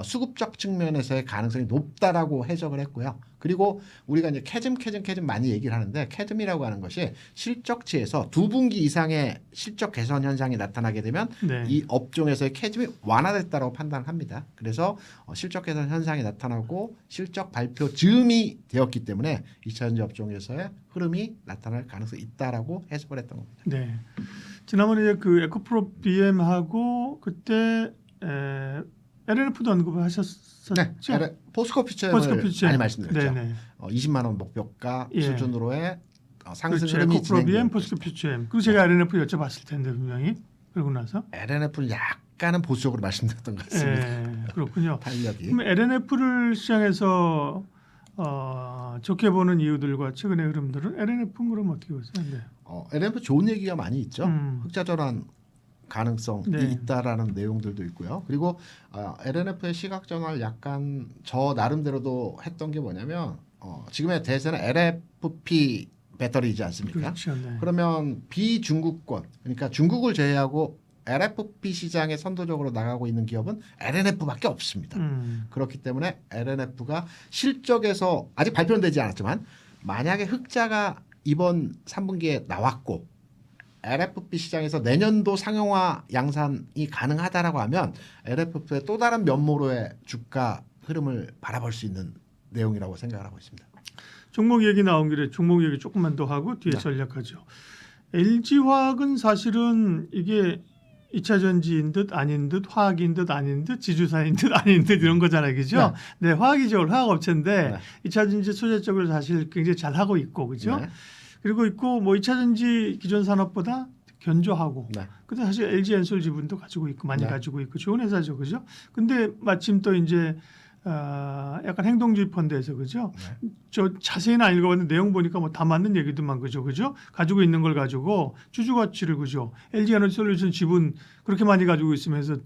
수급적 측면에서의 가능성이 높다라고 해석을 했고요. 그리고 우리가 이제 캐즘 많이 얘기를 하는데 캐즘이라고 하는 것이 실적치에서 2분기 이상의 실적 개선 현상이 나타나게 되면 네. 이 업종에서의 캐즘이 완화됐다고 판단합니다. 그래서 실적 개선 현상이 나타나고 실적 발표 즈음이 되었기 때문에 2차전지 업종에서의 흐름이 나타날 가능성이 있다라고 해석을 했던 겁니다. 네. 지난번에 이제 그 에코프로 BM하고 그때 LNF도 언급을 하셨었죠. 네, 포스코 퓨처를 포스코 퓨처. 많이 말씀드렸죠. 네네. 20만 원 목표가 예. 수준으로의 상승 그렇죠. 흐름이 에코프로 BM, 진행되고 포스코 퓨처. 그리고 제가 LNF 여쭤봤을 텐데 분명히 그러고 나서. LNF는 약간은 보수적으로 말씀드렸던 것 같습니다. 그렇군요. 탄력이. 그럼 LNF를 시장에서 좋게 보는 이유들과 최근의 흐름들은 LNF는 그럼 어떻게 보세요? 네. LNF 좋은 얘기가 많이 있죠. 흑자 전환 가능성이 네. 있다라는 내용들도 있고요. 그리고 LNF의 시각 전환을 약간 저 나름대로도 했던 게 뭐냐면 지금의 대세는 LFP 배터리이지 않습니까? 그렇죠. 네. 그러면 비중국권 그러니까 중국을 제외하고 LFP 시장에 선도적으로 나가고 있는 기업은 LNF밖에 없습니다. 그렇기 때문에 LNF가 실적에서 아직 발표는 되지 않았지만 만약에 흑자가 이번 3분기에 나왔고 LFP 시장에서 내년도 상용화 양산이 가능하다라고 하면 LFP의 또 다른 면모로의 주가 흐름을 바라볼 수 있는 내용이라고 생각을 하고 있습니다. 종목 얘기 나온 길에 종목 얘기 조금만 더 하고 뒤에 네. 전략하죠. LG화학은 사실은 이게 2차 전지인 듯 아닌 듯 화학인 듯 아닌 듯 지주사인 듯 아닌 듯 이런 거잖아요. 그죠? 네, 화학이죠. 화학업체인데 네. 2차 전지 소재 쪽을 사실 굉장히 잘 하고 있고 그죠? 네. 그리고 있고 뭐 2차 전지 기존 산업보다 견조하고 네. 근데 사실 LG 엔솔 지분도 가지고 있고 많이 네. 가지고 있고 좋은 회사죠. 그죠? 근데 마침 또 이제 약간 행동주의 펀드에서 그죠? 네. 저 자세히는 안 읽어봤는데 내용 보니까 뭐 다 맞는 얘기도만 그죠? 가지고 있는 걸 가지고 주주 가치를 그죠? LG 에너지솔루션 지분 그렇게 많이 가지고 있으면서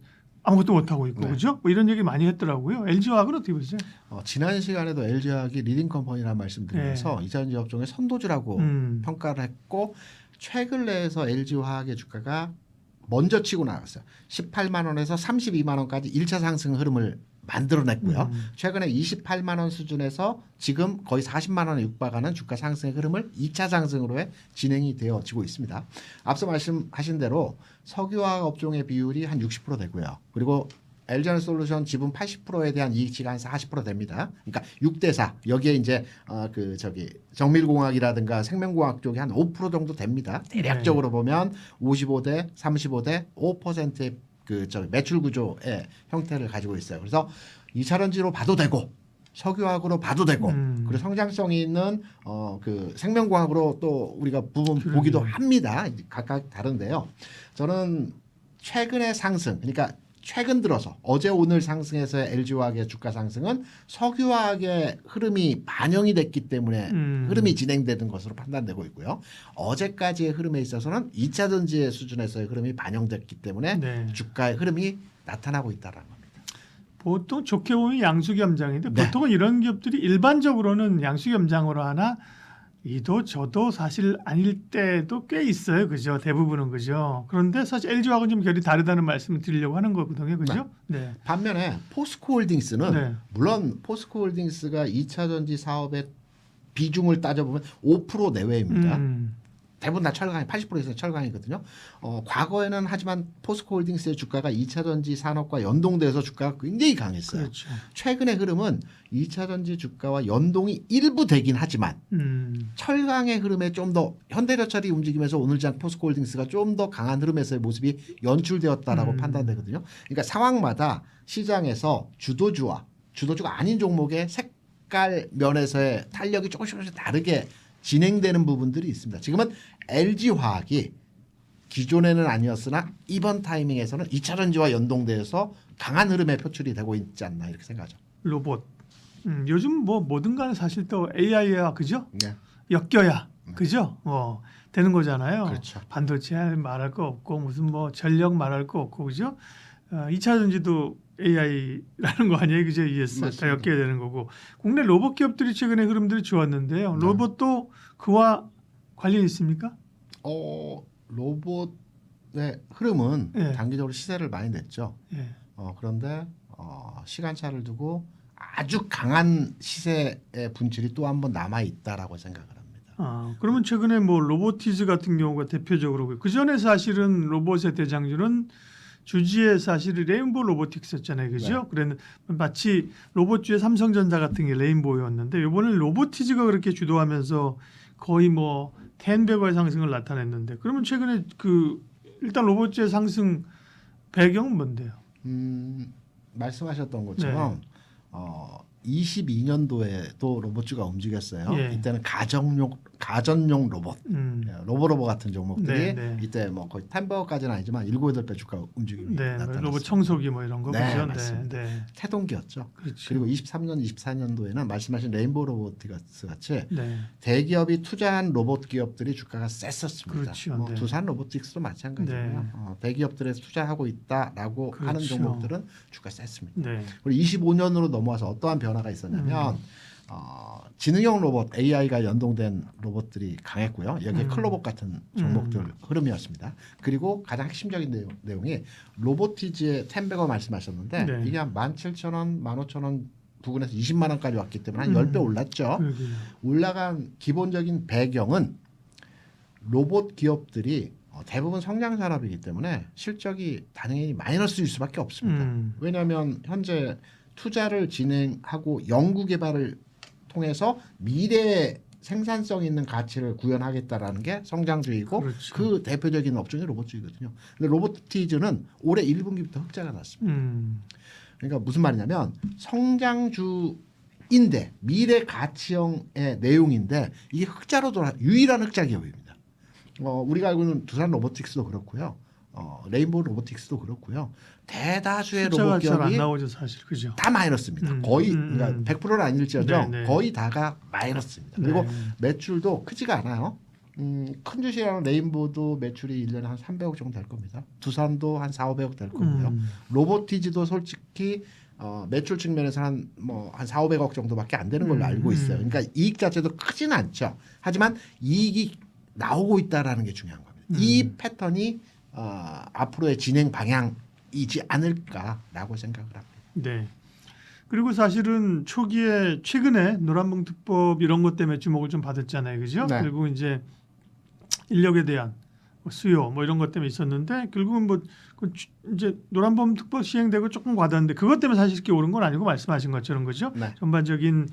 아무것도 못 하고 있고 네. 그죠? 뭐 이런 얘기 많이 했더라고요. LG화학은 어떻게 보세요? 지난 시간에도 LG화학이 리딩 컴퍼니라는 말씀드리면서 2차전지 업종의 선도주라고 평가를 했고 최근 내에서 LG화학의 주가가 먼저 치고 나갔어요. 18만 원에서 32만 원까지 1차 상승 흐름을 만들어냈고요. 최근에 28만 원 수준에서 지금 거의 40만 원에 육박하는 주가 상승의 흐름을 2차 상승으로의 진행이 되어지고 있습니다. 앞서 말씀하신 대로 석유화학 업종의 비율이 한 60% 되고요. 그리고 LG에너지솔루션 지분 80%에 대한 이익치가 한 40% 됩니다. 그러니까 6대4 여기에 이제 정밀공학이라든가 생명공학 쪽이 한 5% 정도 됩니다. 대략적으로 보면 55대 35대 5%의 매출 구조의 형태를 가지고 있어요. 그래서 2차전지로 봐도 되고 석유화학으로 봐도 되고 그리고 성장성이 있는 생명공학으로 또 우리가 부분 보기도 합니다. 각각 다른데요. 저는 최근의 상승 그러니까 최근 들어서 어제 오늘 상승에서의 LG화학의 주가 상승은 석유화학의 흐름이 반영이 됐기 때문에 흐름이 진행되는 것으로 판단되고 있고요. 어제까지의 흐름에 있어서는 2차 전지의 수준에서의 흐름이 반영됐기 때문에 네. 주가의 흐름이 나타나고 있다는 겁니다. 보통 좋게 보면 양수겸장인데 네. 보통은 이런 기업들이 일반적으로는 양수겸장으로 하나 이도 저도 사실 아닐 때도 꽤 있어요. 그죠? 대부분은 그죠? 그런데 사실 LG화학은 좀 결이 다르다는 말씀을 드리려고 하는 거거든요. 그죠? 네. 반면에 포스코홀딩스는 네. 물론 포스코홀딩스가 2차 전지 사업의 비중을 따져보면 5% 내외입니다. 대부분 다 철강, 80% 이상 철강이거든요. 과거에는 하지만 포스코홀딩스의 주가가 2차 전지 산업과 연동돼서 주가가 굉장히 강했어요. 그렇죠. 최근의 흐름은 2차 전지 주가와 연동이 일부 되긴 하지만 철강의 흐름에 좀 더 현대제철이 움직이면서 오늘장 포스코홀딩스가 좀 더 강한 흐름에서의 모습이 연출되었다라고 판단되거든요. 그러니까 상황마다 시장에서 주도주가 아닌 종목의 색깔 면에서의 탄력이 조금씩 다르게 진행되는 부분들이 있습니다. 지금은 LG화학이 기존에는 아니었으나 이번 타이밍에서는 2차 전지와 연동돼서 강한 흐름의 표출이 되고 있지 않나 이렇게 생각하죠. 로봇. 요즘 뭐 뭐든 간에 사실 또 AI야 그죠? 네. 엮여야 그죠? 되는 거잖아요. 그렇죠. 반도체 말할 거 없고 무슨 뭐 전력 말할 거 없고 그죠? 2차 전지도 AI라는 거 아니에요, 그죠? ES 다 맞습니다. 엮여야 되는 거고 국내 로봇 기업들이 최근에 흐름들이 좋았는데요. 네. 로봇도 그와 관련이 있습니까? 로봇의 흐름은 예. 단기적으로 시세를 많이 냈죠. 예. 그런데 시간차를 두고 아주 강한 시세의 분출이 또 한 번 남아 있다라고 생각을 합니다. 그러면 최근에 뭐 로보티즈 같은 경우가 대표적으로 그 전에 사실은 로봇의 대장주는 주지의 사실이 레인보우 로보틱스였잖아요, 그죠? 네. 그랬는데 마치 로봇주의 삼성전자 같은 게 레인보우였는데 이번에 로보티즈가 그렇게 주도하면서 거의 뭐 10배의 상승을 나타냈는데 그러면 최근에 그 일단 로봇주의 상승 배경은 뭔데요? 말씀하셨던 것처럼 22년도에 또 로봇주가 움직였어요. 예. 이때는 가전용 로봇, 로보로보 같은 종목들이 네, 네. 이때 뭐 거의 10배까지는 아니지만 7, 8배 주가 움직임이 네, 나타났습니다. 로봇 청소기 뭐 이런 거 네, 그죠? 맞습니다. 네. 태동기였죠. 그렇죠. 그리고 23년, 24년도에는 말씀하신 레인보우 로보틱스 같이 네. 대기업이 투자한 로봇 기업들이 주가가 셌었습니다. 그렇죠. 네. 두산 로보틱스도 마찬가지고요. 대기업들에서 투자하고 있다라고 하는 그렇죠. 종목들은 주가 셌습니다. 네. 그리고 25년으로 넘어와서 어떠한 변화가 있었냐면 지능형 로봇 AI가 연동된 로봇들이 강했고요. 여기에 클로봇 같은 종목들 흐름이었습니다. 그리고 가장 핵심적인 내용이 로보티즈의 10배거 말씀하셨는데 네. 이게 한 17,000원, 15,000원 부근에서 20만 원까지 왔기 때문에 한 10배 올랐죠. 그러게요. 올라간 기본적인 배경은 로봇 기업들이 대부분 성장 산업이기 때문에 실적이 당연히 마이너스일 수밖에 없습니다. 왜냐하면 현재 투자를 진행하고 연구 개발을 통해서 미래의 생산성 있는 가치를 구현하겠다라는 게 성장주의고 그렇죠. 그 대표적인 업종이 로봇주의거든요. 근데 로보티즈는 올해 1분기부터 흑자가 났습니다. 그러니까 무슨 말이냐면 성장주인데 미래 가치형의 내용인데 이게 흑자로 돌아 유일한 흑자 기업입니다. 우리가 알고 있는 두산 로보틱스도 그렇고요. 레인보우 로보틱스도 그렇고요. 대다수의 로봇 숫자가 잘 안 기업이 나오죠, 사실 그죠? 다 마이너스입니다. 거의 그러니까 100%는 아닐지언정 네, 네. 거의 다가 마이너스입니다. 그리고 네. 매출도 크지가 않아요. 큰 주식이라는 레인보우도 매출이 1년에 한 300억 정도 될 겁니다. 두산도 한 4, 500억 될 거고요. 로보티즈도 솔직히 매출 측면에서 한 4, 500억 정도밖에 안 되는 걸로 알고 있어요. 그러니까 이익 자체도 크지는 않죠. 하지만 이익이 나오고 있다라는 게 중요한 겁니다. 이 패턴이 앞으로의 진행 방향이지 않을까라고 생각을 합니다. 네. 그리고 사실은 초기에 최근에 노란봉 특법 이런 것 때문에 주목을 좀 받았잖아요, 그죠? 네. 그리고 이제 인력에 대한 수요 뭐 이런 것 때문에 있었는데 결국은 뭐 이제 노란봉 특법 시행되고 조금 과다는데 그것 때문에 사실 이렇게 오른 건 아니고 말씀하신 것처럼 그죠? 네. 전반적인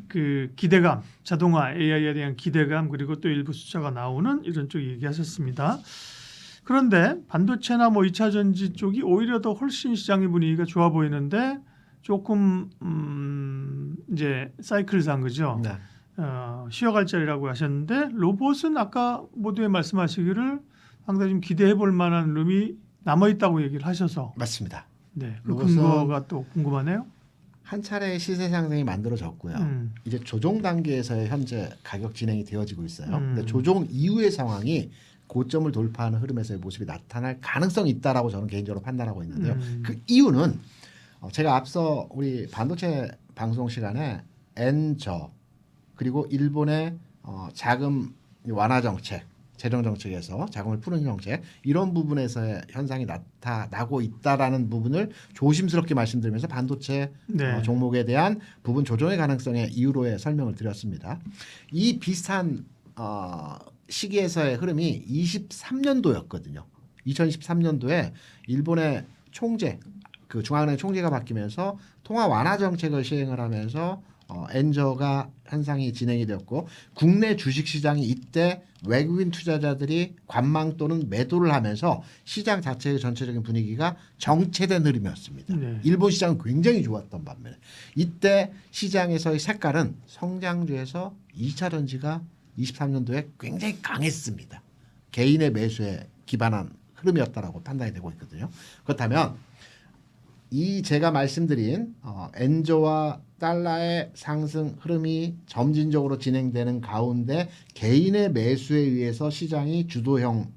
그 기대감, 자동화 AI에 대한 기대감 그리고 또 일부 숫자가 나오는 이런 쪽 얘기하셨습니다. 그런데 반도체나 뭐 2차 전지 쪽이 오히려 더 훨씬 시장의 분위기가 좋아 보이는데 조금 이제 사이클상 그죠? 네. 쉬어갈 자리라고 하셨는데 로봇은 아까 모두에 말씀하시기를 상당히 좀 기대해 볼 만한 룸이 남아 있다고 얘기를 하셔서 맞습니다. 네, 그 로봇은 근거가 또 궁금하네요. 한 차례의 시세 상승이 만들어졌고요. 이제 조정 단계에서의 현재 가격 진행이 되어지고 있어요. 근데 조정 이후의 상황이 고점을 돌파하는 흐름에서의 모습이 나타날 가능성이 있다라고 저는 개인적으로 판단하고 있는데요. 그 이유는 제가 앞서 우리 반도체 방송 시간에 엔저 그리고 일본의 자금 완화 정책, 재정 정책에서 자금을 푸는 정책 이런 부분에서의 현상이 나타나고 있다라는 부분을 조심스럽게 말씀드리면서 반도체 네. 종목에 대한 부분 조정의 가능성의 이유로의 설명을 드렸습니다. 이 비슷한 시기에서의 흐름이 23년도였거든요. 2023년도에 일본의 총재, 그 중앙은행 총재가 바뀌면서 통화 완화 정책을 시행을 하면서 엔저가 현상이 진행이 되었고 국내 주식시장이 이때 외국인 투자자들이 관망 또는 매도를 하면서 시장 자체의 전체적인 분위기가 정체된 흐름이었습니다. 네. 일본 시장은 굉장히 좋았던 반면에 이때 시장에서의 색깔은 성장주에서 2차 전지가 23년도에 굉장히 강했습니다. 개인의 매수에 기반한 흐름이었다라고 판단이 되고 있거든요. 그렇다면 이 제가 말씀드린 엔저와 달러의 상승 흐름이 점진적으로 진행되는 가운데 개인의 매수에 의해서 시장이 주도형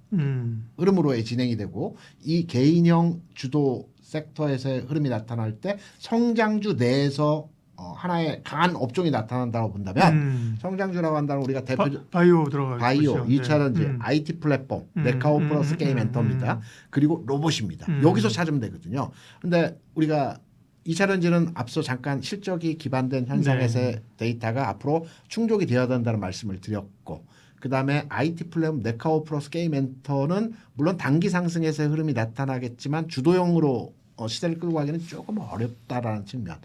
흐름으로 진행이 되고 이 개인형 주도 섹터에서의 흐름이 나타날 때 성장주 내에서 하나의 강한 업종이 나타난다고 본다면 성장주라고 한다면 우리가 대표 바이오 들어가죠. 바이오, 2차전지, IT 플랫폼, 네카오 플러스 게임 엔터입니다. 그리고 로봇입니다. 여기서 찾으면 되거든요. 근데 우리가 2차전지는 앞서 잠깐 실적이 기반된 현상에서의 데이터가 앞으로 충족이 되어야 된다는 말씀을 드렸고 그다음에 IT 플랫폼 네카오 플러스 게임 엔터는 물론 단기 상승에서의 흐름이 나타나겠지만 주도형으로 시세를 끌고 가기는 조금 어렵다라는 측면.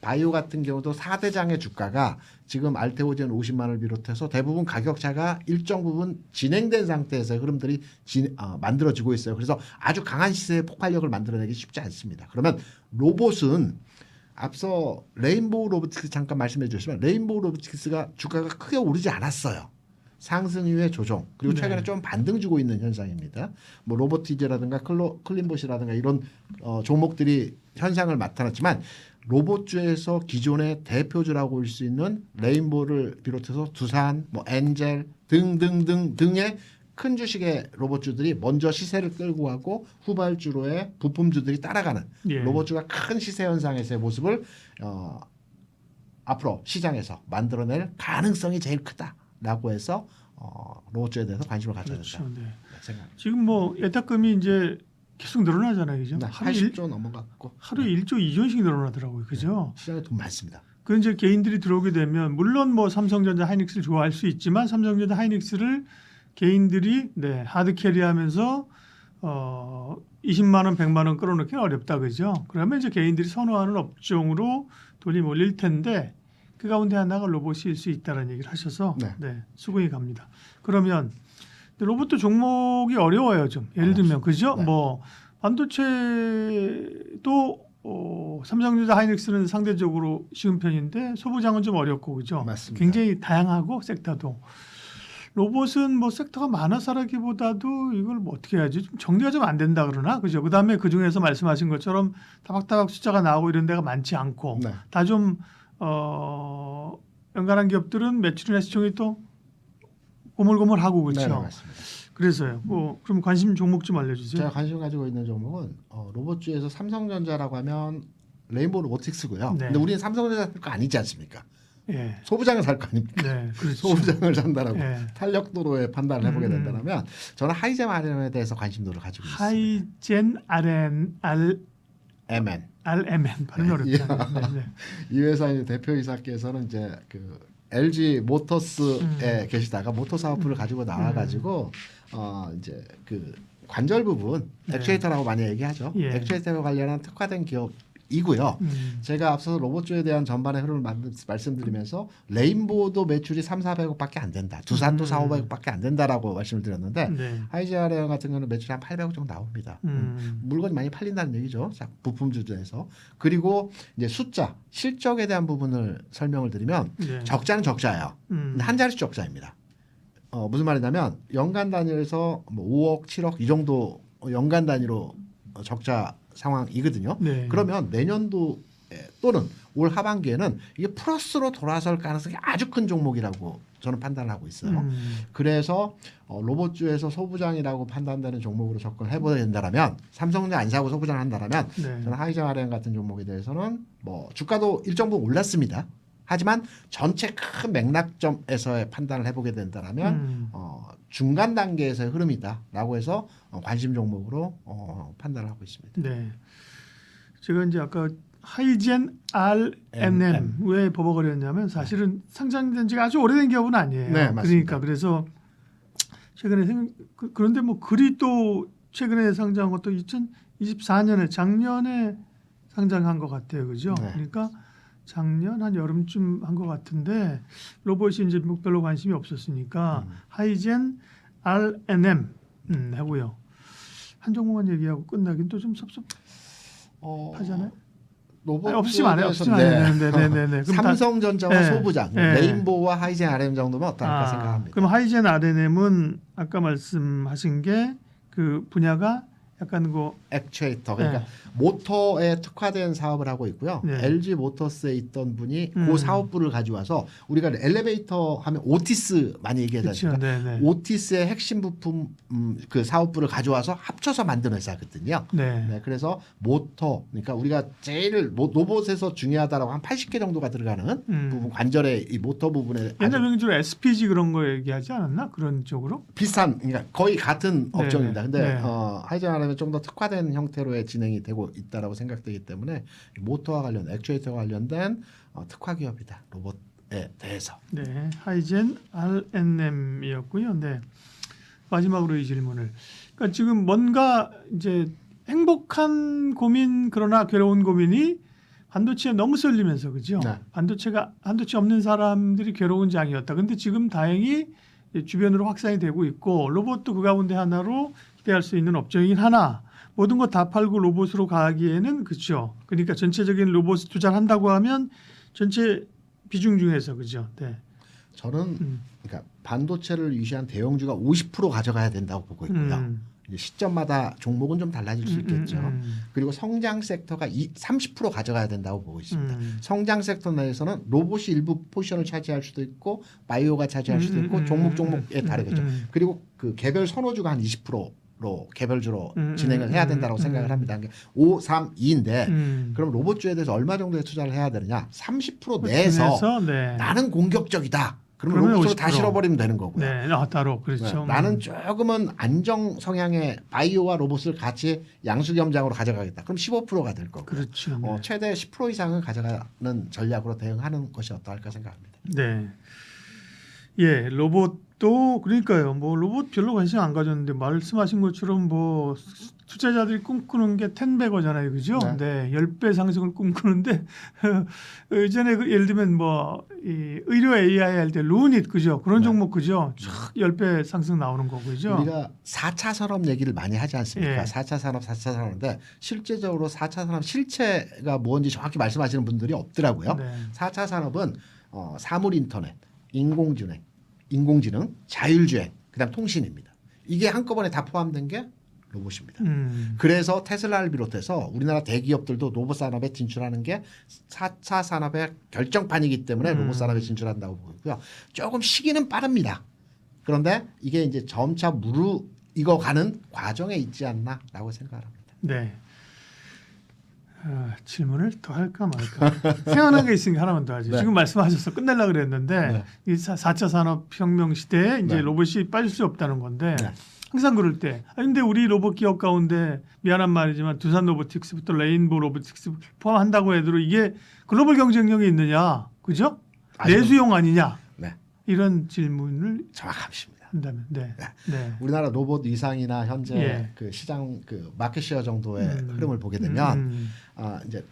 바이오 같은 경우도 4대장의 주가가 지금 알테오젠 50만 원을 비롯해서 대부분 가격차가 일정 부분 진행된 상태에서 흐름들이 만들어지고 있어요. 그래서 아주 강한 시세의 폭발력을 만들어내기 쉽지 않습니다. 그러면 로봇은 앞서 레인보우 로보틱스 잠깐 말씀해 주셨지만 레인보우 로보틱스가 주가가 크게 오르지 않았어요. 상승 이후의 조정 그리고 최근에 좀 반등 주고 있는 현상입니다. 뭐 로보티즈라든가 클린봇이라든가 이런 종목들이 현상을 나타났지만 로봇주에서 기존의 대표주라고 볼 수 있는 레인보우를 비롯해서 두산, 뭐 엔젤 등등등등의 큰 주식의 로봇주들이 먼저 시세를 끌고 가고 후발주로의 부품주들이 따라가는 로봇주가 큰 시세 현상에서의 모습을 앞으로 시장에서 만들어낼 가능성이 제일 크다라고 해서 로봇주에 대해서 관심을 가져야 된다. 그렇죠. 네. 생각합니다. 지금 뭐 예탁금이 이제 계속 늘어나잖아요, 그죠? 네, 하루 80조 넘어갔고 하루에 1조 2조씩 늘어나더라고요, 그죠? 시장에 돈 많습니다. 그 이제 개인들이 들어오게 되면 물론 뭐 삼성전자 하이닉스를 좋아할 수 있지만 삼성전자 하이닉스를 개인들이 하드 캐리하면서 20만 원, 100만 원 끌어넣기는 어렵다, 그죠? 그러면 이제 개인들이 선호하는 업종으로 돈이 몰릴 텐데 그 가운데 하나가 로봇일 수 있다는 얘기를 하셔서 수긍이 갑니다. 그러면 로봇도 종목이 어려워요, 좀. 예를 들면 그죠? 뭐 반도체도 삼성전자 하이닉스는 상대적으로 쉬운 편인데 소부장은 좀 어렵고 그죠? 맞습니다. 굉장히 다양하고 섹터도 로봇은 뭐 섹터가 많아서라기보다도 이걸 뭐 어떻게 해야지 좀 정리가 좀 안 된다 그러나 그죠? 그다음에 그 중에서 말씀하신 것처럼 다박다박 숫자가 나오고 이런 데가 많지 않고 다 좀 연간한 기업들은 매출이나 시총이 또 고물고물하고 그렇죠. 네, 맞습니다. 그래서요. 뭐 그럼 관심 종목 좀 알려주세요. 제가 관심 가지고 있는 종목은 로봇주에서 삼성전자라고 하면 레인보우 로보틱스고요. 근데 우리는 삼성전자 살 거 아니지 않습니까? 예. 소부장을 살 거 아닙니까? 네, 그렇죠. 소부장을 산다라고 예. 탄력도로의 판단을 해보게 된다면 저는 하이젠 RM에 대해서 관심도를 가지고 있습니다. 하이젠 MN. RMN 발음이 어렵다. 이 회사의 대표이사께서는 이제 그 LG 모터스에 계시다가 모터 사업부를 가지고 나와가지고 이제 그 관절 부분 액추에이터라고 많이 얘기하죠. 액추에이터와 관련한 특화된 기업이고요. 제가 앞서서 로봇주에 대한 전반의 흐름을 말씀드리면서 레인보우도 매출이 3,400억밖에 안 된다. 두산도 4,500억밖에 안 된다라고 말씀을 드렸는데 하이젠 같은 경우는 매출이 한 800억 정도 나옵니다. 물건이 많이 팔린다는 얘기죠. 부품 주제에서. 그리고 이제 숫자, 실적에 대한 부분을 설명을 드리면 적자는 적자예요. 한 자릿수 적자입니다. 무슨 말이냐면 연간 단위에서 뭐 5억, 7억 이 정도 연간 단위로 적자 상황이거든요. 그러면 내년도 또는 올 하반기에는 이게 플러스로 돌아설 가능성이 아주 큰 종목이라고 저는 판단을 하고 있어요. 그래서 로봇주에서 소부장이라고 판단되는 종목으로 접근을 해보야 된다라면 삼성전자 안 사고 소부장을 한다라면 저는 하이젠 RM 같은 종목에 대해서는 뭐 주가도 일정 부분 올랐습니다. 하지만 전체 큰 맥락점에서의 판단을 해보게 된다라면 중간 단계에서의 흐름이다라고 해서 관심 종목으로 판단을 하고 있습니다. 네, 제가 이제 아까 하이젠 RMM 왜 버벅거렸냐면 사실은 상장된 지가 아주 오래된 기업은 아니에요. 그러니까 그래서 최근에 그런데 뭐 그리 또 최근에 상장한 것도 2024년에 작년에 상장한 것 같아요, 그죠? 그러니까 작년 한 여름쯤 한 것 같은데 로봇이 이제 별로 관심이 없었으니까 하이젠 RNM 하고요. 한 종목만 얘기하고 끝나긴 또 좀 섭섭하잖아요. 없으면 안 해요. 네. 삼성전자와 소부장, 레인보우와 하이젠 RM 정도면 어떨까 생각합니다. 그럼 하이젠 RNM은 아까 말씀하신 게 그 분야가 약간 그 액추에이터 그러니까 네. 모터에 특화된 사업을 하고 있고요. 네. LG 모터스에 있던 분이 그 사업부를 가져와서 우리가 엘리베이터 하면 오티스 많이 얘기하지 그렇죠. 않습니까? 네, 네. 오티스의 핵심 부품 그 사업부를 가져와서 합쳐서 만든 회사거든요. 네. 네, 그래서 모터 그러니까 우리가 제일 로봇에서 중요하다라고 한 80개 정도가 들어가는 부분 관절의 이 모터 부분에 옛날 아주 명주로 SPG 그런 거 얘기하지 않았나? 그런 쪽으로? 비슷한 그러니까 거의 같은 네, 업종입니다. 근데 네. 하이젠하면 좀 더 특화된 형태로의 진행이 되고 있다라고 생각되기 때문에 모터와 관련 액추에이터와 관련된 특화 기업이다. 로봇에 대해서. 네, 하이젠 RNM이었고요. 네, 마지막으로 이 질문을. 그러니까 지금 뭔가 이제 행복한 고민 그러나 괴로운 고민이 반도체에 너무 쏠리면서 그죠? 네. 반도체 없는 사람들이 괴로운 장이었다. 근데 지금 다행히 주변으로 확산이 되고 있고 로봇도 그 가운데 하나로 기대할 수 있는 업종이긴 하나 모든 거 다 팔고 로봇으로 가기에는 그렇죠. 그러니까 전체적인 로봇 투자를 한다고 하면 전체 비중 중에서 그죠. 네. 저는 그러니까 반도체를 위시한 대형주가 50% 가져가야 된다고 보고 있고요. 이제 시점마다 종목은 좀 달라질 수 있겠죠. 그리고 성장 섹터가 30% 가져가야 된다고 보고 있습니다. 성장 섹터 내에서는 로봇이 일부 포지션을 차지할 수도 있고 바이오가 차지할 수도 있고 종목에 다르겠죠. 그리고 그 개별 선호주가 한 20%로 개별주로 진행을 해야 된다고 생각을 합니다. 5, 3, 2인데 그럼 로봇주에 대해서 얼마 정도의 투자를 해야 되느냐? 30% 내에서 네. 나는 공격적이다. 그러면 그러면 로봇으로 다 50%. 실어버리면 되는 거고요. 네, 따로 그렇죠. 네, 나는 조금은 안정 성향의 바이오와 로봇을 같이 양수겸장으로 가져가겠다. 그럼 15%가 될 거고. 그렇죠. 네. 최대 10% 이상은 가져가는 전략으로 대응하는 것이 어떠할까 생각합니다. 네. 예, 로봇도 그러니까요. 뭐 로봇 별로 관심 안 가졌는데 말씀하신 것처럼 뭐 투자자들이 꿈꾸는 게 10배거잖아요. 그죠? 네. 네. 10배 상승을 꿈꾸는데 예전에 예를 들면 뭐 이 의료 AI 할 때 루닛 그죠? 그런 네. 종목 그죠? 촥 10배 상승 나오는 거고 그죠? 우리가 4차 산업 얘기를 많이 하지 않습니까? 예. 4차 산업, 4차 산업인데 실제적으로 4차 산업 실체가 뭔지 정확히 말씀하시는 분들이 없더라고요. 네. 4차 산업은 사물 인터넷, 인공지능, 자율주행, 그다음 통신입니다. 이게 한꺼번에 다 포함된 게 로봇입니다. 그래서 테슬라를 비롯해서 우리나라 대기업들도 로봇 산업에 진출하는 게 4차 산업의 결정판이기 때문에 로봇 산업에 진출한다고 보고요. 조금 시기는 빠릅니다. 그런데 이게 이제 점차 무르익어가는 과정에 있지 않나라고 생각합니다. 네. 질문을 더 할까 말까. 생각난 게 있으니까 하나만 더 하죠. 네. 지금 말씀하셔서 끝내려고 그랬는데 네. 이 4차 산업혁명 시대에 이제 네. 로봇이 빠질 수 없다는 건데 네. 항상 그럴 때 근데 우리 로봇 기업 가운데 미안한 말이지만 두산 로보틱스부터 레인보우 로보틱스 포함한다고 해도 이게 글로벌 경쟁력이 있느냐. 그죠? 내수용 아니냐. 네. 이런 질문을 정확하십니다. 한다면 네. 네. 우리나라 로봇 위상이나 현재 예. 그 시장 그 마켓시어 정도의 흐름을 보게 되면 이제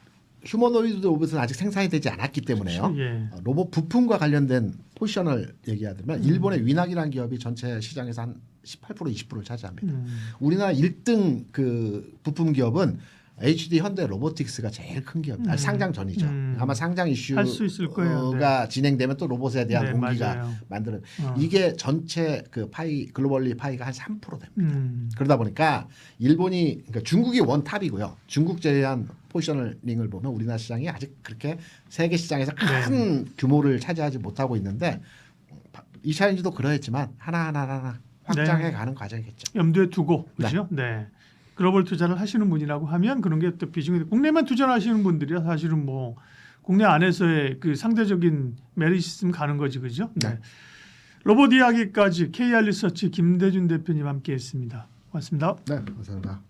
휴머노이드 로봇은 아직 생산이 되지 않았기 때문에요. 예. 로봇 부품과 관련된 포지션을 얘기하자면 일본의 위낙이라는 기업이 전체 시장에서 한 18% 20%를 차지합니다. 우리나라 1등 그 부품 기업은 HD 현대 로보틱스가 제일 큰 기업입니다. 상장 전이죠. 아마 상장 할 수 있을 거예요. 이슈가 진행되면 또 로봇에 대한 네, 동기가 맞아요. 만드는 이게 전체 그 파이 글로벌리 파이가 한 3% 됩니다. 그러다 보니까 일본이 그러니까 중국이 원탑이고요. 중국 제외한 포지셔닝을 보면 우리나라 시장이 아직 그렇게 세계 시장에서 큰 규모를 차지하지 못하고 있는데 이 챌린지도 그러했지만 하나하나 확장해 가는 과정이겠죠. 염두에 두고 그렇죠? 네. 글로벌 투자를 하시는 분이라고 하면 그런 게 또 비중이 국내만 투자를 하시는 분들이야 사실은 뭐 국내 안에서의 그 상대적인 메리트 있으면 가는 거지 그죠? 네. 로봇 이야기까지 KR 리서치 김대준 대표님 함께했습니다. 고맙습니다. 네, 감사합니다.